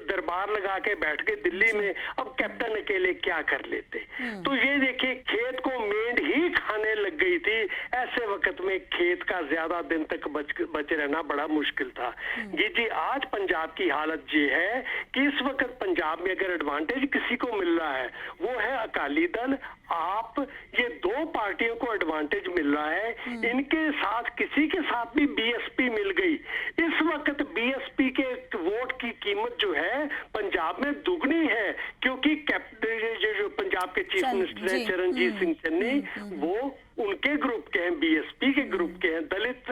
Speaker 2: दरबार लगा के बैठ गए दिल्ली में, अब कैप्टन अकेले क्या कर लेते। तो ये देखिए खेत को मेंढ ही खाने लग गई थी। ऐसे वक्त में खेत का ज्यादा दिन तक बचे रहना बड़ा मुश्किल था। जी आज पंजाब की हालत ये है कि इस वक्त पंजाब में अगर एडवांटेज किसी को मिल रहा है वो है अकाली दल, आप, ये 2 पार्टियों को एडवांटेज मिल रहा है। इनके साथ किसी के साथ भी बीएसपी मिल गई, इस वक्त बीएसपी के वोट की कीमत जो है पंजाब में दुगनी है, क्योंकि जो पंजाब के चीफ मिनिस्टर हैं चरणजीत सिंह चन्नी, वो उनके ग्रुप के हैं, बीएसपी के ग्रुप के हैं, दलित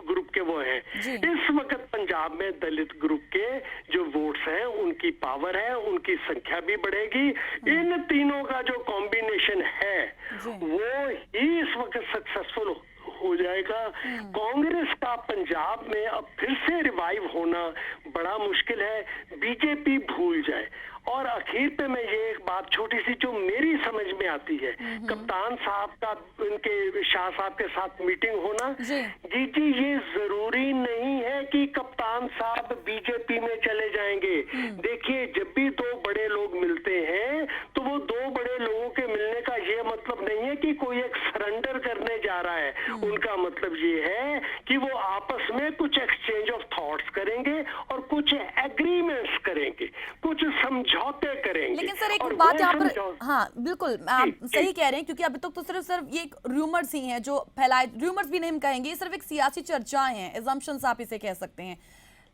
Speaker 2: ग्रुप के वो हैं। इस वक्त पंजाब में दलित ग्रुप के जो वोट्स हैं उनकी पावर है, उनकी संख्या भी बढ़ेगी। इन तीनों का जो कॉम्बिनेशन है वो ही इस वक्त सक्सेसफुल हो जाएगा। कांग्रेस का पंजाब में अब फिर से रिवाइव होना बड़ा मुश्किल है, बीजेपी भूल जाए। और आखिर पे मैं ये एक बात छोटी सी जो मेरी समझ में आती है, कप्तान साहब का इनके शाह साहब के साथ मीटिंग होना, जी ये जरूरी नहीं है कि कप्तान साहब बीजेपी में चले जाएंगे। देखिए जब भी दो बड़े लोग मिलते हैं तो वो दो बड़े लोगों के मिलने का ये मतलब नहीं है कि कोई एक सरेंडर करने जा रहा है। उनका मतलब ये है कि वो आपस में कुछ एक्सचेंज ऑफ थॉट्स करेंगे और कुछ एग्रीमेंट्स करेंगे, कुछ समझौते करेंगे।
Speaker 1: लेकिन सर एक बात यहाँ पर, हाँ बिल्कुल आप सही कह रहे हैं, क्योंकि अभी तक तो सिर्फ ये एक रूमर्स ही हैं जो फैलाए, रूमर्स भी नहीं हम कहेंगे, ये सिर्फ एक सियासी चर्चाएं हैं, एजम्पशंस आप इसे कह सकते हैं।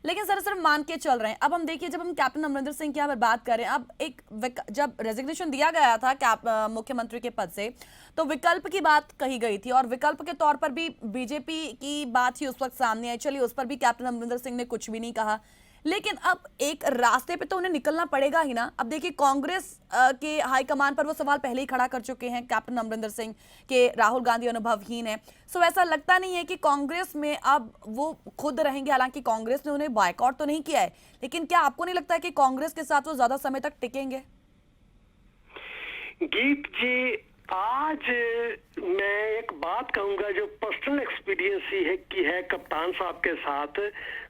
Speaker 1: लेकिन सर सिर्फ मान के चल रहे हैं। अब हम देखिए, जब हम कैप्टन अमरिंदर सिंह की यहाँ पर बात करें, अब जब रेजिग्नेशन दिया गया था मुख्यमंत्री के पद से, तो विकल्प की बात कही गई थी और विकल्प के तौर पर भी बीजेपी की बात ही उस वक्त सामने आई। चलिए उस पर भी कैप्टन अमरिंदर सिंह ने कुछ भी नहीं कहा, लेकिन अब एक रास्ते पे तो उन्हें निकलना पड़ेगा ही ना। अब देखिए कांग्रेस के हाईकमान पर वो सवाल पहले ही खड़ा कर चुके हैं कैप्टन अमरिंदर सिंह के राहुल गांधी अनुभवहीन है। सो ऐसा लगता नहीं है कि कांग्रेस में अब वो खुद रहेंगे, हालांकि कांग्रेस ने उन्हें बॉयकॉट तो नहीं किया है, लेकिन क्या आपको नहीं लगता है कि कांग्रेस के साथ वो ज्यादा समय तक टिकेंगे?
Speaker 2: गीत जी, आज मैं एक बात कहूंगा जो पर्सनल एक्सपीरियंस ही है कि है कप्तान साहब के साथ।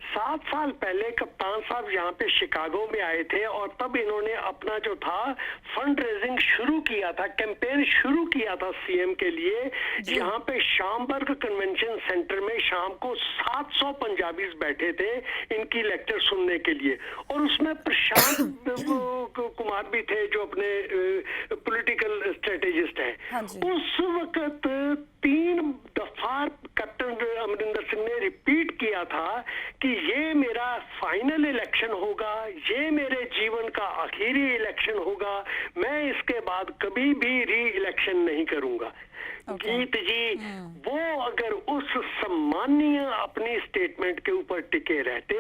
Speaker 2: 7 साल पहले कप्तान साहब यहाँ पे शिकागो में आए थे और तब इन्होंने अपना जो था फंड रेजिंग शुरू किया था, कैंपेन शुरू किया था सीएम के लिए। यहाँ पे शामबर्ग कन्वेंशन सेंटर में शाम को 700 पंजाबीज बैठे थे इनकी लेक्चर सुनने के लिए, और उसमें प्रशांत कुमार भी थे जो अपने पॉलिटिकल स्ट्रेटेजिस्ट हैं। उस वक्त 3 दफा कैप्टन अमरिंदर सिंह ने रिपीट किया था कि ये मेरा फाइनल इलेक्शन होगा, ये मेरे जीवन का आखिरी इलेक्शन होगा, मैं इसके बाद कभी भी री इलेक्शन नहीं करूंगा। गीत जी, वो अगर उस सम्मानीय अपनी स्टेटमेंट के ऊपर टिके रहते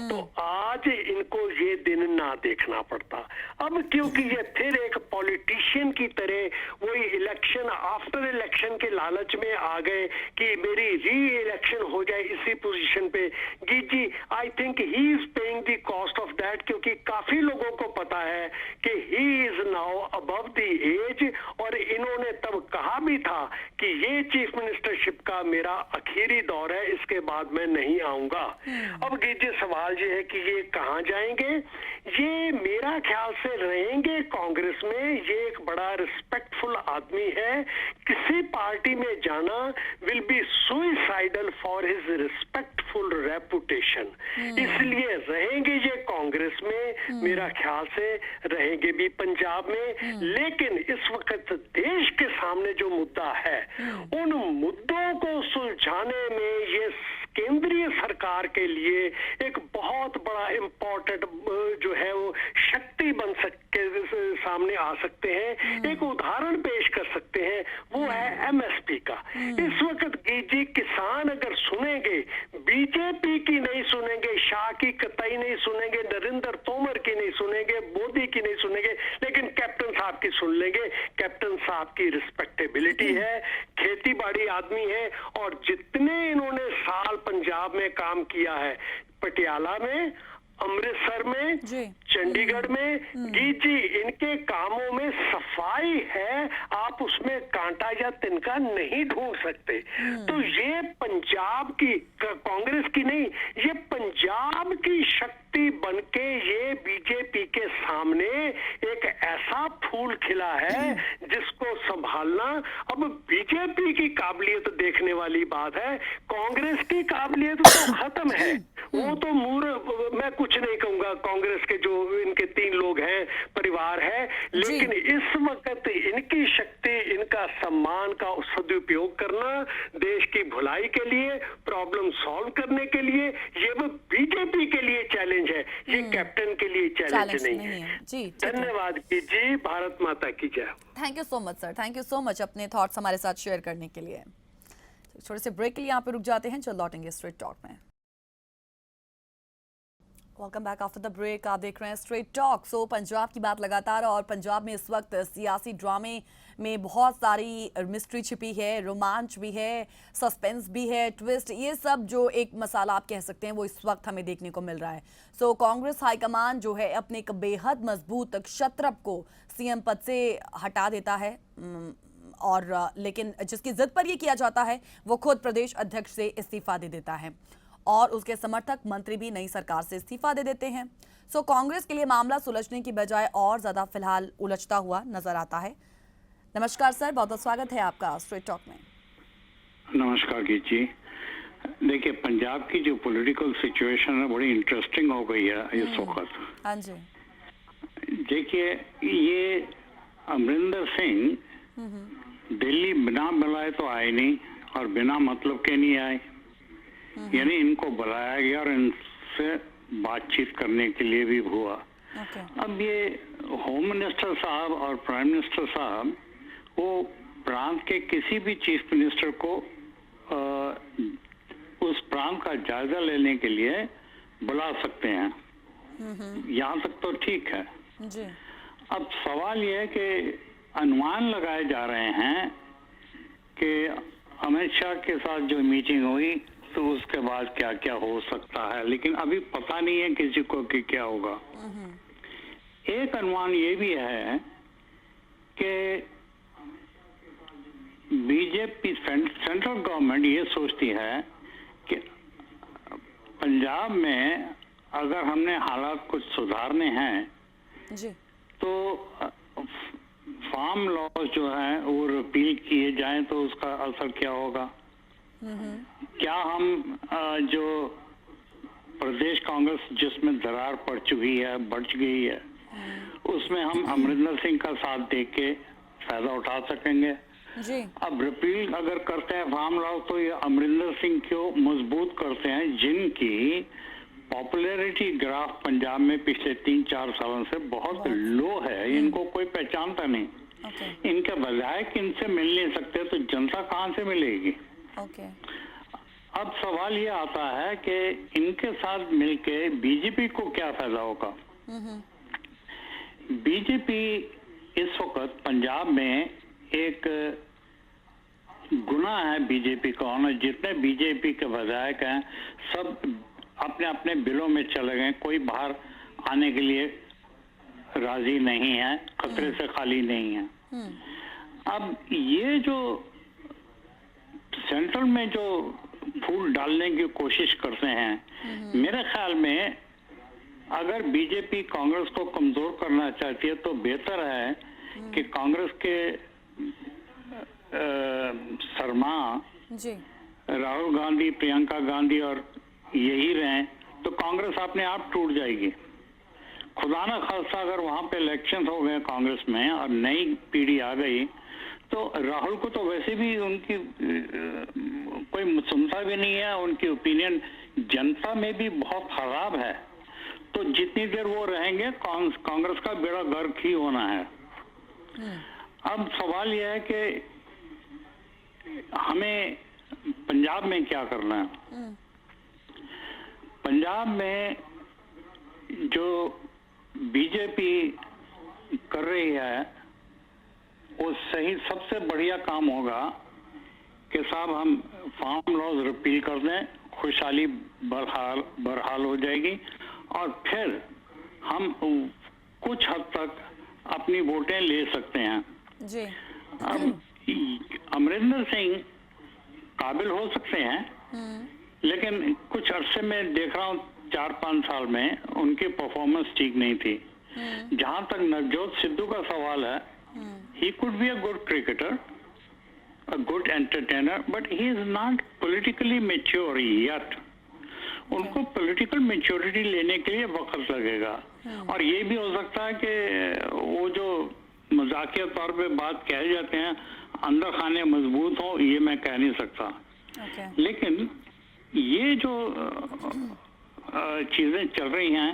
Speaker 2: तो आज इनको ये दिन ना देखना पड़ता। अब क्योंकि ये फिर एक पॉलिटिशियन की तरह वही इलेक्शन आफ्टर इलेक्शन के लालच में आ गए कि मेरी री इलेक्शन हो जाए इसी पोजीशन पे। Geet ji, I think he is paying the cost of that, क्योंकि काफी लोगों को पता है कि he is now above the age, और इन्होंने तब कहा भी था कि ये चीफ मिनिस्टरशिप का मेरा आखिरी दौर है, इसके बाद मैं नहीं आऊंगा। अब जी सवाल ये है कि ये कहां जाएंगे? ये मेरा ख्याल से रहेंगे कांग्रेस में। ये एक बड़ा रिस्पेक्टफुल आदमी है, किसी पार्टी में जाना will be suicidal for his respectful reputation, इसलिए रहेंगे ये कांग्रेस में, मेरा ख्याल से रहेंगे भी पंजाब में। लेकिन इस वक्त देश के सामने जो मुद्दा है, उन मुद्दों को सुलझाने में ये केंद्रीय सरकार के लिए एक बहुत बड़ा इम्पोर्टेंट जो है वो शक्ति बन सकते सामने आ सकते हैं। एक उदाहरण पेश कर सकते हैं, वो है एमएसपी का। इस वक्त जी किसान अगर सुनेंगे, बीजेपी की नहीं सुनेंगे, शाह की कतई नहीं सुनेंगे, नरेंद्र तोमर की नहीं सुनेंगे, मोदी की नहीं सुनेंगे, लेकिन कैप्टन साहब की सुन लेंगे। कैप्टन साहब की रिस्पेक्टेबिलिटी है, खेती बाड़ी आदमी है, और जितने इन्होंने साल पंजाब में काम किया है, पटियाला में, अमृतसर में, चंडीगढ़ में, जी इनके कामों में सफाई है, आप उसमें कांटा या तिनका नहीं ढूंढ सकते। तो ये पंजाब की कांग्रेस की नहीं, ये पंजाब की शक्ति बनके ये बीजेपी के सामने एक ऐसा फूल खिला है जिसको संभालना। अब बीजेपी की काबिलियत देखने वाली बात है, कांग्रेस की काबिलियत तो खत्म है। वो तो मैं कुछ नहीं कहूंगा, कांग्रेस के जो इनके 3 लोग हैं, परिवार है, लेकिन इस वक्त इनकी शक्ति, इनका सम्मान का सदुपयोग करना देश की भलाई के लिए, प्रॉब्लम सॉल्व करने के लिए, ये वो बीजेपी के लिए चैलेंज है, ये कैप्टन के लिए चैलेंज नहीं है।
Speaker 1: जी
Speaker 2: धन्यवाद जी, भारत माता की जय।
Speaker 1: Thank you so much sir, thank you so much अपने थॉट्स हमारे साथ शेयर करने के लिए। थोड़े से ब्रेक के लिए यहाँ पे रुक जाते हैं, चल लौटेंगे स्ट्रेट टॉक में। Welcome back after the break. आप देख रहे हैं स्ट्रेट टॉक। सो पंजाब की बात लगातार, और पंजाब में इस वक्त सियासी ड्रामे में बहुत सारी मिस्ट्री छिपी है, रोमांच भी है, सस्पेंस भी है, ट्विस्ट, ये सब जो एक मसाला आप कह सकते हैं वो इस वक्त हमें देखने को मिल रहा है। सो कांग्रेस हाईकमान जो है अपने एक बेहद मजबूत क्षत्रप को सीएम पद से हटा देता है, और लेकिन जिसकी जिद पर यह किया जाता है वो खुद प्रदेश अध्यक्ष से इस्तीफा दे देता है, और उसके समर्थक मंत्री भी नई सरकार से इस्तीफा दे देते हैं। सो कांग्रेस के लिए मामला सुलझने की बजाय और ज्यादा फिलहाल उलझता हुआ नजर आता है। नमस्कार सर, बहुत बहुत स्वागत है आपका स्ट्रेट टॉक में।
Speaker 3: नमस्कार गीत जी। देखिए, पंजाब की जो पॉलिटिकल सिचुएशन है बड़ी इंटरेस्टिंग हो गई है इस वक्त।
Speaker 1: हाँ जी।
Speaker 3: देखिए, ये अमरिंदर सिंह दिल्ली बिना बुलाए तो आए नहीं, और बिना मतलब के नहीं आए, यानी इनको बुलाया गया और इनसे बातचीत करने के लिए भी हुआ। अब ये होम मिनिस्टर साहब और प्राइम मिनिस्टर साहब वो प्रांत के किसी भी चीफ मिनिस्टर को उस प्रांत का जायजा लेने के लिए बुला सकते हैं, यहाँ तक तो ठीक है
Speaker 1: जी।
Speaker 3: अब सवाल यह है कि अनुमान लगाए जा रहे हैं कि अमित शाह के साथ जो मीटिंग हुई तो उसके बाद क्या क्या हो सकता है, लेकिन अभी पता नहीं है किसी को कि क्या होगा। एक अनुमान ये भी है कि बीजेपी सेंट्रल गवर्नमेंट ये सोचती है कि पंजाब में अगर हमने हालात कुछ सुधारने हैं
Speaker 1: जी,
Speaker 3: तो फार्म लॉज जो है वो रिपील किए जाएं तो उसका असर क्या होगा। क्या हम जो प्रदेश कांग्रेस जिसमें दरार पड़ चुकी है, बढ़ गई है, उसमें हम अमरिंदर सिंह का साथ दे के फायदा उठा सकेंगे
Speaker 1: जी।
Speaker 3: अब रिपील अगर करते हैं फार्म लॉ तो ये अमरिंदर सिंह को मजबूत करते हैं, जिनकी पॉपुलैरिटी ग्राफ पंजाब में पिछले 3-4 सालों से बहुत लो है, इनको कोई पहचानता नहीं। इनके विधायक इनसे मिल नहीं सकते तो जनता कहाँ से मिलेगी। अब सवाल ये आता है कि इनके साथ मिलके बीजेपी को क्या फायदा होगा। बीजेपी इस वक्त पंजाब में एक गुना है बीजेपी का होना। जितने बीजेपी के विधायक हैं सब अपने अपने बिलों में चले गए, कोई बाहर आने के लिए राजी नहीं है, खतरे से खाली नहीं है। अब ये जो सेंट्रल में जो फूल डालने की कोशिश करते हैं, मेरे ख्याल में अगर बीजेपी कांग्रेस को कमजोर करना चाहती है तो बेहतर है कि कांग्रेस के शर्मा
Speaker 1: जी,
Speaker 3: राहुल गांधी, प्रियंका गांधी और यही रहें तो कांग्रेस अपने आप टूट जाएगी। खुदा ना खास्ता अगर वहां पे इलेक्शन हो गए कांग्रेस में और नई पीढ़ी आ गई तो राहुल को तो वैसे भी उनकी कोई सुनता भी नहीं है, उनकी ओपिनियन जनता में भी बहुत खराब है। तो जितनी देर वो रहेंगे कांग्रेस का बेड़ा गर्क ही होना है। अब सवाल यह है कि हमें पंजाब में क्या करना है। पंजाब में जो बीजेपी कर रही है वो सही सबसे बढ़िया काम होगा कि साहब हम फार्म लॉज रिपील कर दें, खुशहाली बरहाल हो जाएगी और फिर हम कुछ हद तक अपनी वोटें ले सकते हैं
Speaker 1: जी।
Speaker 3: अब अमरिंदर सिंह काबिल हो सकते हैं, लेकिन कुछ अरसे में देख रहा हूँ 4-5 साल में उनकी परफॉर्मेंस ठीक नहीं थी। जहां तक नवजोत सिद्धू का सवाल है, he could be a good cricketer, a good entertainer, but he is not politically mature yet. उनको पॉलिटिकल मेच्योरिटी लेने के लिए वक्त लगेगा। और ये भी हो सकता है कि वो जो मजाकिया तौर पे बात कहे जाते हैं अंदर खाने मजबूत हो, ये मैं कह नहीं सकता। लेकिन ये जो चीजें चल रही हैं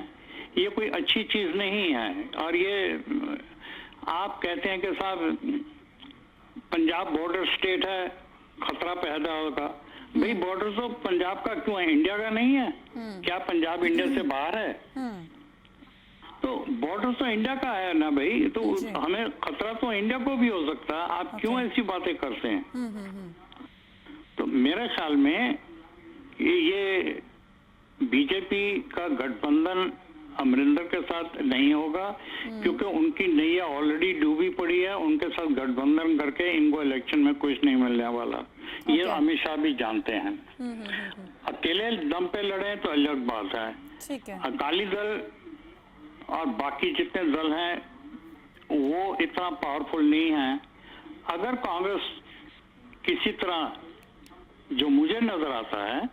Speaker 3: ये कोई अच्छी चीज नहीं है। और ये आप कहते हैं कि साहब पंजाब बॉर्डर स्टेट है, खतरा पैदा होगा। भाई बॉर्डर तो पंजाब का क्यों है, इंडिया का नहीं है क्या? पंजाब इंडिया से बाहर है? तो बॉर्डर तो इंडिया का है ना भाई, तो
Speaker 1: जी।
Speaker 3: हमें खतरा तो इंडिया को भी हो सकता है। आप क्यों ऐसी बातें करते हैं? तो मेरे ख्याल में ये बीजेपी का गठबंधन अमरिंदर के साथ नहीं होगा, क्योंकि उनकी नैया ऑलरेडी डूबी पड़ी है। उनके साथ गठबंधन करके इनको इलेक्शन में कुछ नहीं मिलने वाला। ये अमित शाह भी जानते हैं। अकेले दम पे लड़े तो अलग बात है।
Speaker 1: ठीक है।
Speaker 3: अकाली दल और बाकी जितने दल हैं वो इतना पावरफुल नहीं है। अगर कांग्रेस किसी तरह, जो मुझे नजर आता है,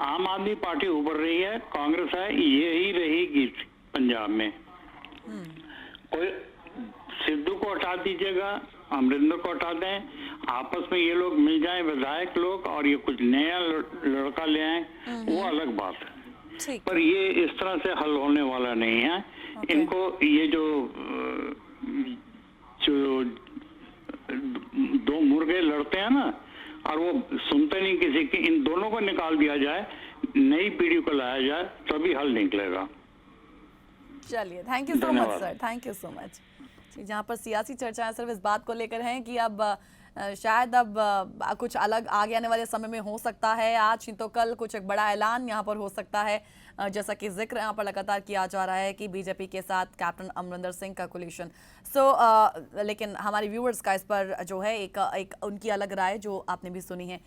Speaker 3: आम आदमी पार्टी उभर रही है, कांग्रेस है, ये ही रहेगी पंजाब में। कोई सिद्धू को हटा दीजिएगा, अमरिंदर को हटा दें, आपस में ये लोग मिल जाएं विधायक लोग, और ये कुछ नया लड़का ले आए, वो अलग बात है।
Speaker 1: ठीक।
Speaker 3: पर ये इस तरह से हल होने वाला नहीं है। इनको ये जो दो मुर्गे लड़ते हैं ना, और वो सुनते नहीं किसी की, इन दोनों को निकाल दिया जाए, नई पीढ़ी को लाया जाए, तभी हल निकलेगा।
Speaker 1: चलिए, thank you so much sir, thank you so much. जहाँ पर सियासी चर्चाएं सिर्फ इस बात को लेकर हैं कि अब शायद अब कुछ अलग आगे आने वाले समय में हो सकता है, आज नहीं तो कल कुछ एक बड़ा ऐलान यहाँ पर हो सकता है, जैसा कि जिक्र यहाँ पर लगातार किया जा रहा है कि बीजेपी के साथ कैप्टन अमरिंदर सिंह का कोलिशन। लेकिन हमारे व्यूअर्स का इस पर जो है एक उनकी अलग राय जो आपने भी सुनी है।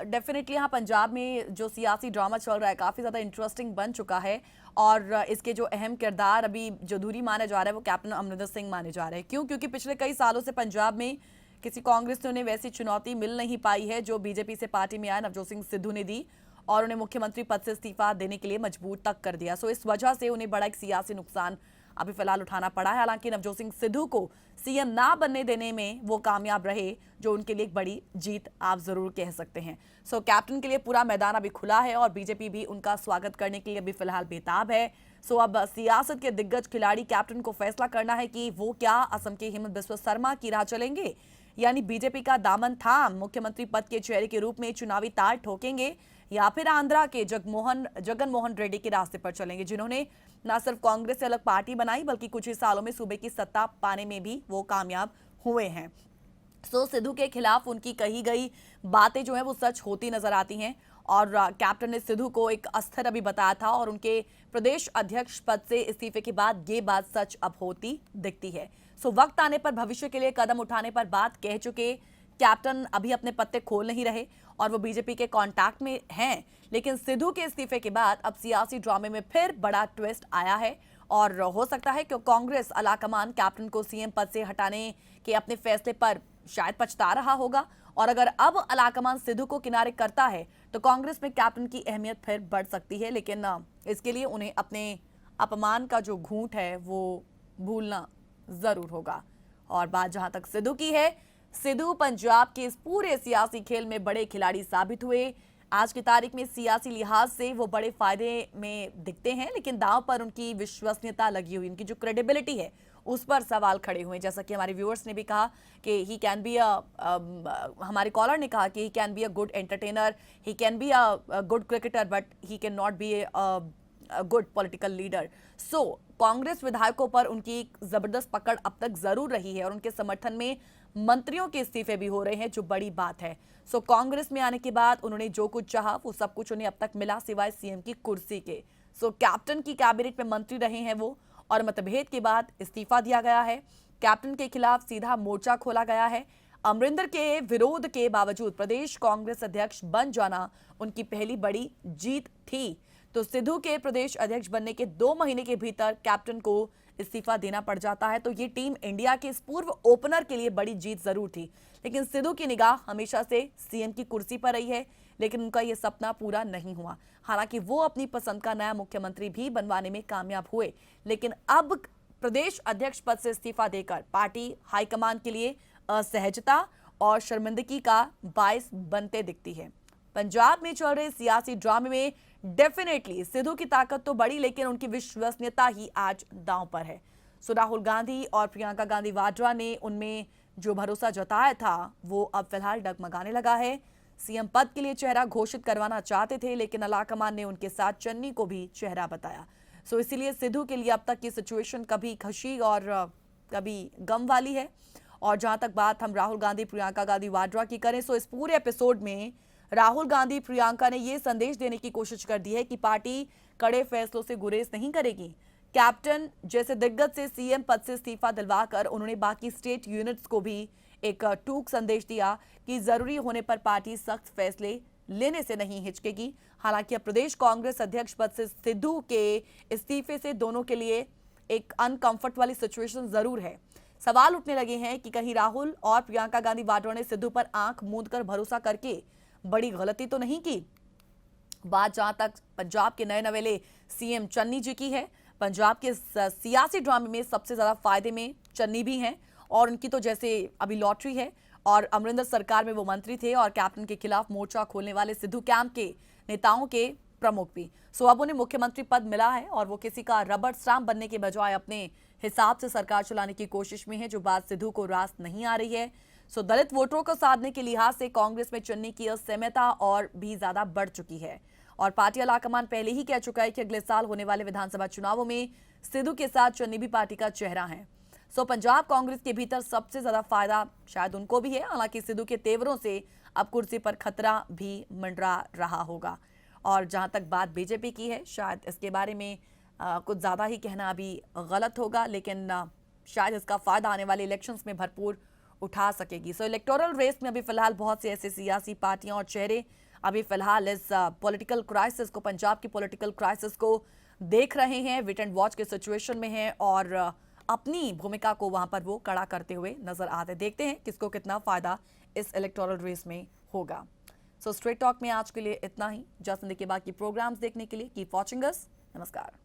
Speaker 1: डेफिनेटली यहाँ पंजाब में जो सियासी ड्रामा चल रहा है काफ़ी ज़्यादा इंटरेस्टिंग बन चुका है, और इसके जो अहम किरदार अभी जो धुरी माने जा रहा है वो कैप्टन अमरिंदर सिंह माने जा रहे हैं। क्यों? क्योंकि पिछले कई सालों से पंजाब में किसी कांग्रेस ने उन्हें वैसी चुनौती मिल नहीं पाई है जो बीजेपी से पार्टी में आए नवजोत सिंह सिद्धू ने दी, और उन्हें मुख्यमंत्री पद से इस्तीफा देने के लिए मजबूर तक कर दिया। इस वजह से उन्हें बड़ा एक सियासी नुकसान अभी फिलहाल उठाना पड़ा है। हालांकि नवजोत सिंह सिद्धू को सीएम ना बनने देने में वो कामयाब रहे, जो उनके लिए एक बड़ी जीत आप जरूर कह सकते हैं। कैप्टन के लिए पूरा मैदान अभी खुला है और बीजेपी भी उनका स्वागत करने के लिए अभी फिलहाल बेताब है। अब सियासत के दिग्गज खिलाड़ी कैप्टन को फैसला करना है कि वो क्या असम के हेमंत बिस्वा शर्मा की राह चलेंगे, यानी बीजेपी का दामन थाम मुख्यमंत्री पद के चेहरे के रूप में चुनावी तार ठोकेंगे, या फिर आंध्रा के जगन मोहन रेड्डी के रास्ते पर चलेंगे, जिन्होंने न सिर्फ कांग्रेस से अलग पार्टी बनाई बल्कि कुछ ही सालों में सूबे की सत्ता पाने में भी वो कामयाब हुए हैं। सिद्धू के खिलाफ उनकी कही गई बातें जो है वो सच होती नजर आती हैं, और कैप्टन ने सिद्धू को एक अस्थिर अभी बताया था, और उनके प्रदेश अध्यक्ष पद से इस्तीफे के बाद ये बात सच अब होती दिखती है। वक्त आने पर भविष्य के लिए कदम उठाने पर बात कह चुके कैप्टन अभी अपने पत्ते खोल नहीं रहे, और वो बीजेपी के कांटेक्ट में हैं। लेकिन सिद्धू के इस्तीफे के बाद अब सियासी ड्रामे में फिर बड़ा ट्विस्ट आया है, और हो सकता है कि कांग्रेस आलाकमान कैप्टन को सीएम पद से हटाने के अपने फैसले पर शायद पछता रहा होगा, और अगर अब आलाकमान सिद्धू को किनारे करता है तो कांग्रेस में कैप्टन की अहमियत फिर बढ़ सकती है। लेकिन इसके लिए उन्हें अपने अपमान का जो घूंट है वो भूलना जरूर होगा। और बात जहां तक सिद्धू की है, सिद्धू पंजाब के इस पूरे सियासी खेल में बड़े खिलाड़ी साबित हुए। आज की तारीख में सियासी लिहाज से वो बड़े फायदे में दिखते हैं, लेकिन दांव पर उनकी विश्वसनीयता लगी हुई, उनकी जो क्रेडिबिलिटी है उस पर सवाल खड़े हुए। जैसा कि हमारे व्यूअर्स ने भी कहा कि ही कैन बी हमारे कॉलर ने कहा कि he can be a good entertainer, he can be a good cricketer, but he can not be good political leader. Congress विधायकों पर उनकी जबरदस्त पकड़ अब तक जरूर रही है, और उनके समर्थन में मंत्रियों के इस्तीफे भी हो रहे हैं, जो बड़ी बात है। कांग्रेस में आने के बाद उन्होंने जो कुछ चाहा वो सब कुछ उन्हें अब तक मिला, सिवाय सीएम की कुर्सी के। कैप्टन की कैबिनेट में मंत्री रहे हैं वो, और मतभेद के बाद इस्तीफा दिया गया है। कैप्टन के खिलाफ सीधा मोर्चा खोला गया है। अमरिंदर के विरोध के बावजूद प्रदेश कांग्रेस अध्यक्ष बन जाना उनकी पहली बड़ी जीत थी। सिद्धू के प्रदेश अध्यक्ष बनने के 2 महीने के भीतर कैप्टन को इस्तीफा देना पड़ जाता है, तो ये टीम इंडिया के इस पूर्व ओपनर के लिए बड़ी जीत जरूर थी। लेकिन सिद्धू की निगाह हमेशा से सीएम की कुर्सी पर रही है, लेकिन उनका ये सपना पूरा नहीं हुआ। हालांकि वो अपनी पसंद का नया मुख्यमंत्री भी बनवाने में कामयाब हुए, लेकिन अब प्रदेश अध्यक्ष पद से इस्तीफा देकर पार्टी हाईकमान के लिए असहजता और शर्मिंदगी का बायस बनते दिखती है। पंजाब में चल रहे सियासी ड्रामे में डेफिनेटली सिद्धू की ताकत तो बढ़ी, लेकिन उनकी विश्वसनीयता ही आज दांव पर है। राहुल गांधी और प्रियंका गांधी वाड्रा ने उनमें जो भरोसा जताया था वो अब फिलहाल डगमगाने लगा है। सीएम पद के लिए चेहरा घोषित करवाना चाहते थे, लेकिन आलाकमान ने उनके साथ चन्नी को भी चेहरा बताया। सो इसीलिए सिद्धू के लिए अब तक की सिचुएशन कभी खुशी और कभी गम वाली है। और जहां तक बात हम राहुल गांधी प्रियंका गांधी वाड्रा की करें, सो इस पूरे एपिसोड में राहुल गांधी प्रियंका ने यह संदेश देने की कोशिश कर दी है कि पार्टी कड़े फैसलों से गुरेज नहीं करेगी। कैप्टन जैसे दिग्गज से सीएम पद से इस्तीफा दिलवाकर उन्होंने बाकी स्टेट यूनिट्स को भी एक टूक संदेश दिया कि जरूरी होने पर पार्टी सख्त फैसले लेने से नहीं हिचकेगी। हालांकि अब प्रदेश कांग्रेस अध्यक्ष पद से सिद्धू के इस्तीफे से दोनों के लिए एक अनकंफर्ट वाली सिचुएशन जरूर है। सवाल उठने लगे हैं कि कहीं राहुल और प्रियंका गांधी वाड्रा ने सिद्धू पर आंख मूंद कर भरोसा करके बड़ी गलती तो नहीं की। बात जहां तक पंजाब के नए नवेले सीएम चन्नी जी की है, पंजाब के सियासी ड्रामे में सबसे ज्यादा फायदे में चन्नी भी हैं और उनकी तो जैसे अभी लॉटरी है। और अमरिंदर सरकार में वो मंत्री थे और कैप्टन के खिलाफ मोर्चा खोलने वाले सिद्धू कैंप के नेताओं के प्रमुख भी। सो अब उन्हें मुख्यमंत्री पद मिला है और वो किसी का रबर स्टैंप बनने के बजाय अपने हिसाब से सरकार चलाने की कोशिश में है, जो बात सिद्धू को रास नहीं आ रही है। सो दलित वोटरों को साधने के लिहाज से कांग्रेस में चुनने की असहमता और भी ज्यादा बढ़ चुकी है और पार्टी आलाकमान पहले ही कह चुका है कि अगले साल होने वाले विधानसभा चुनावों में सिद्धू के साथ चुन्नी भी पार्टी का चेहरा है। सो पंजाब कांग्रेस के भीतर सबसे ज्यादा फायदा शायद उनको भी है। हालांकि सिद्धू के तेवरों से अब कुर्सी पर खतरा भी मंडरा रहा होगा। और जहां तक बात बीजेपी की है, शायद इसके बारे में कुछ ज्यादा ही कहना अभी गलत होगा, लेकिन शायद इसका फायदा आने वाले इलेक्शंस में भरपूर उठा सकेगी। सो इलेक्टोरल रेस में अभी फिलहाल बहुत से ऐसे सियासी पार्टियां और चेहरे अभी फिलहाल इस पॉलिटिकल क्राइसिस को, पंजाब की पॉलिटिकल क्राइसिस को देख रहे हैं, वेट एंड वॉच के सिचुएशन में हैं और अपनी भूमिका को वहां पर वो कड़ा करते हुए नजर आते। देखते हैं किसको कितना फायदा इस इलेक्टोरल रेस में होगा। सो स्ट्रेट टॉक में आज के लिए इतना ही। जस्ट हिंदी के बाकी प्रोग्राम्स देखने के लिए कीप वॉचिंग अस। नमस्कार।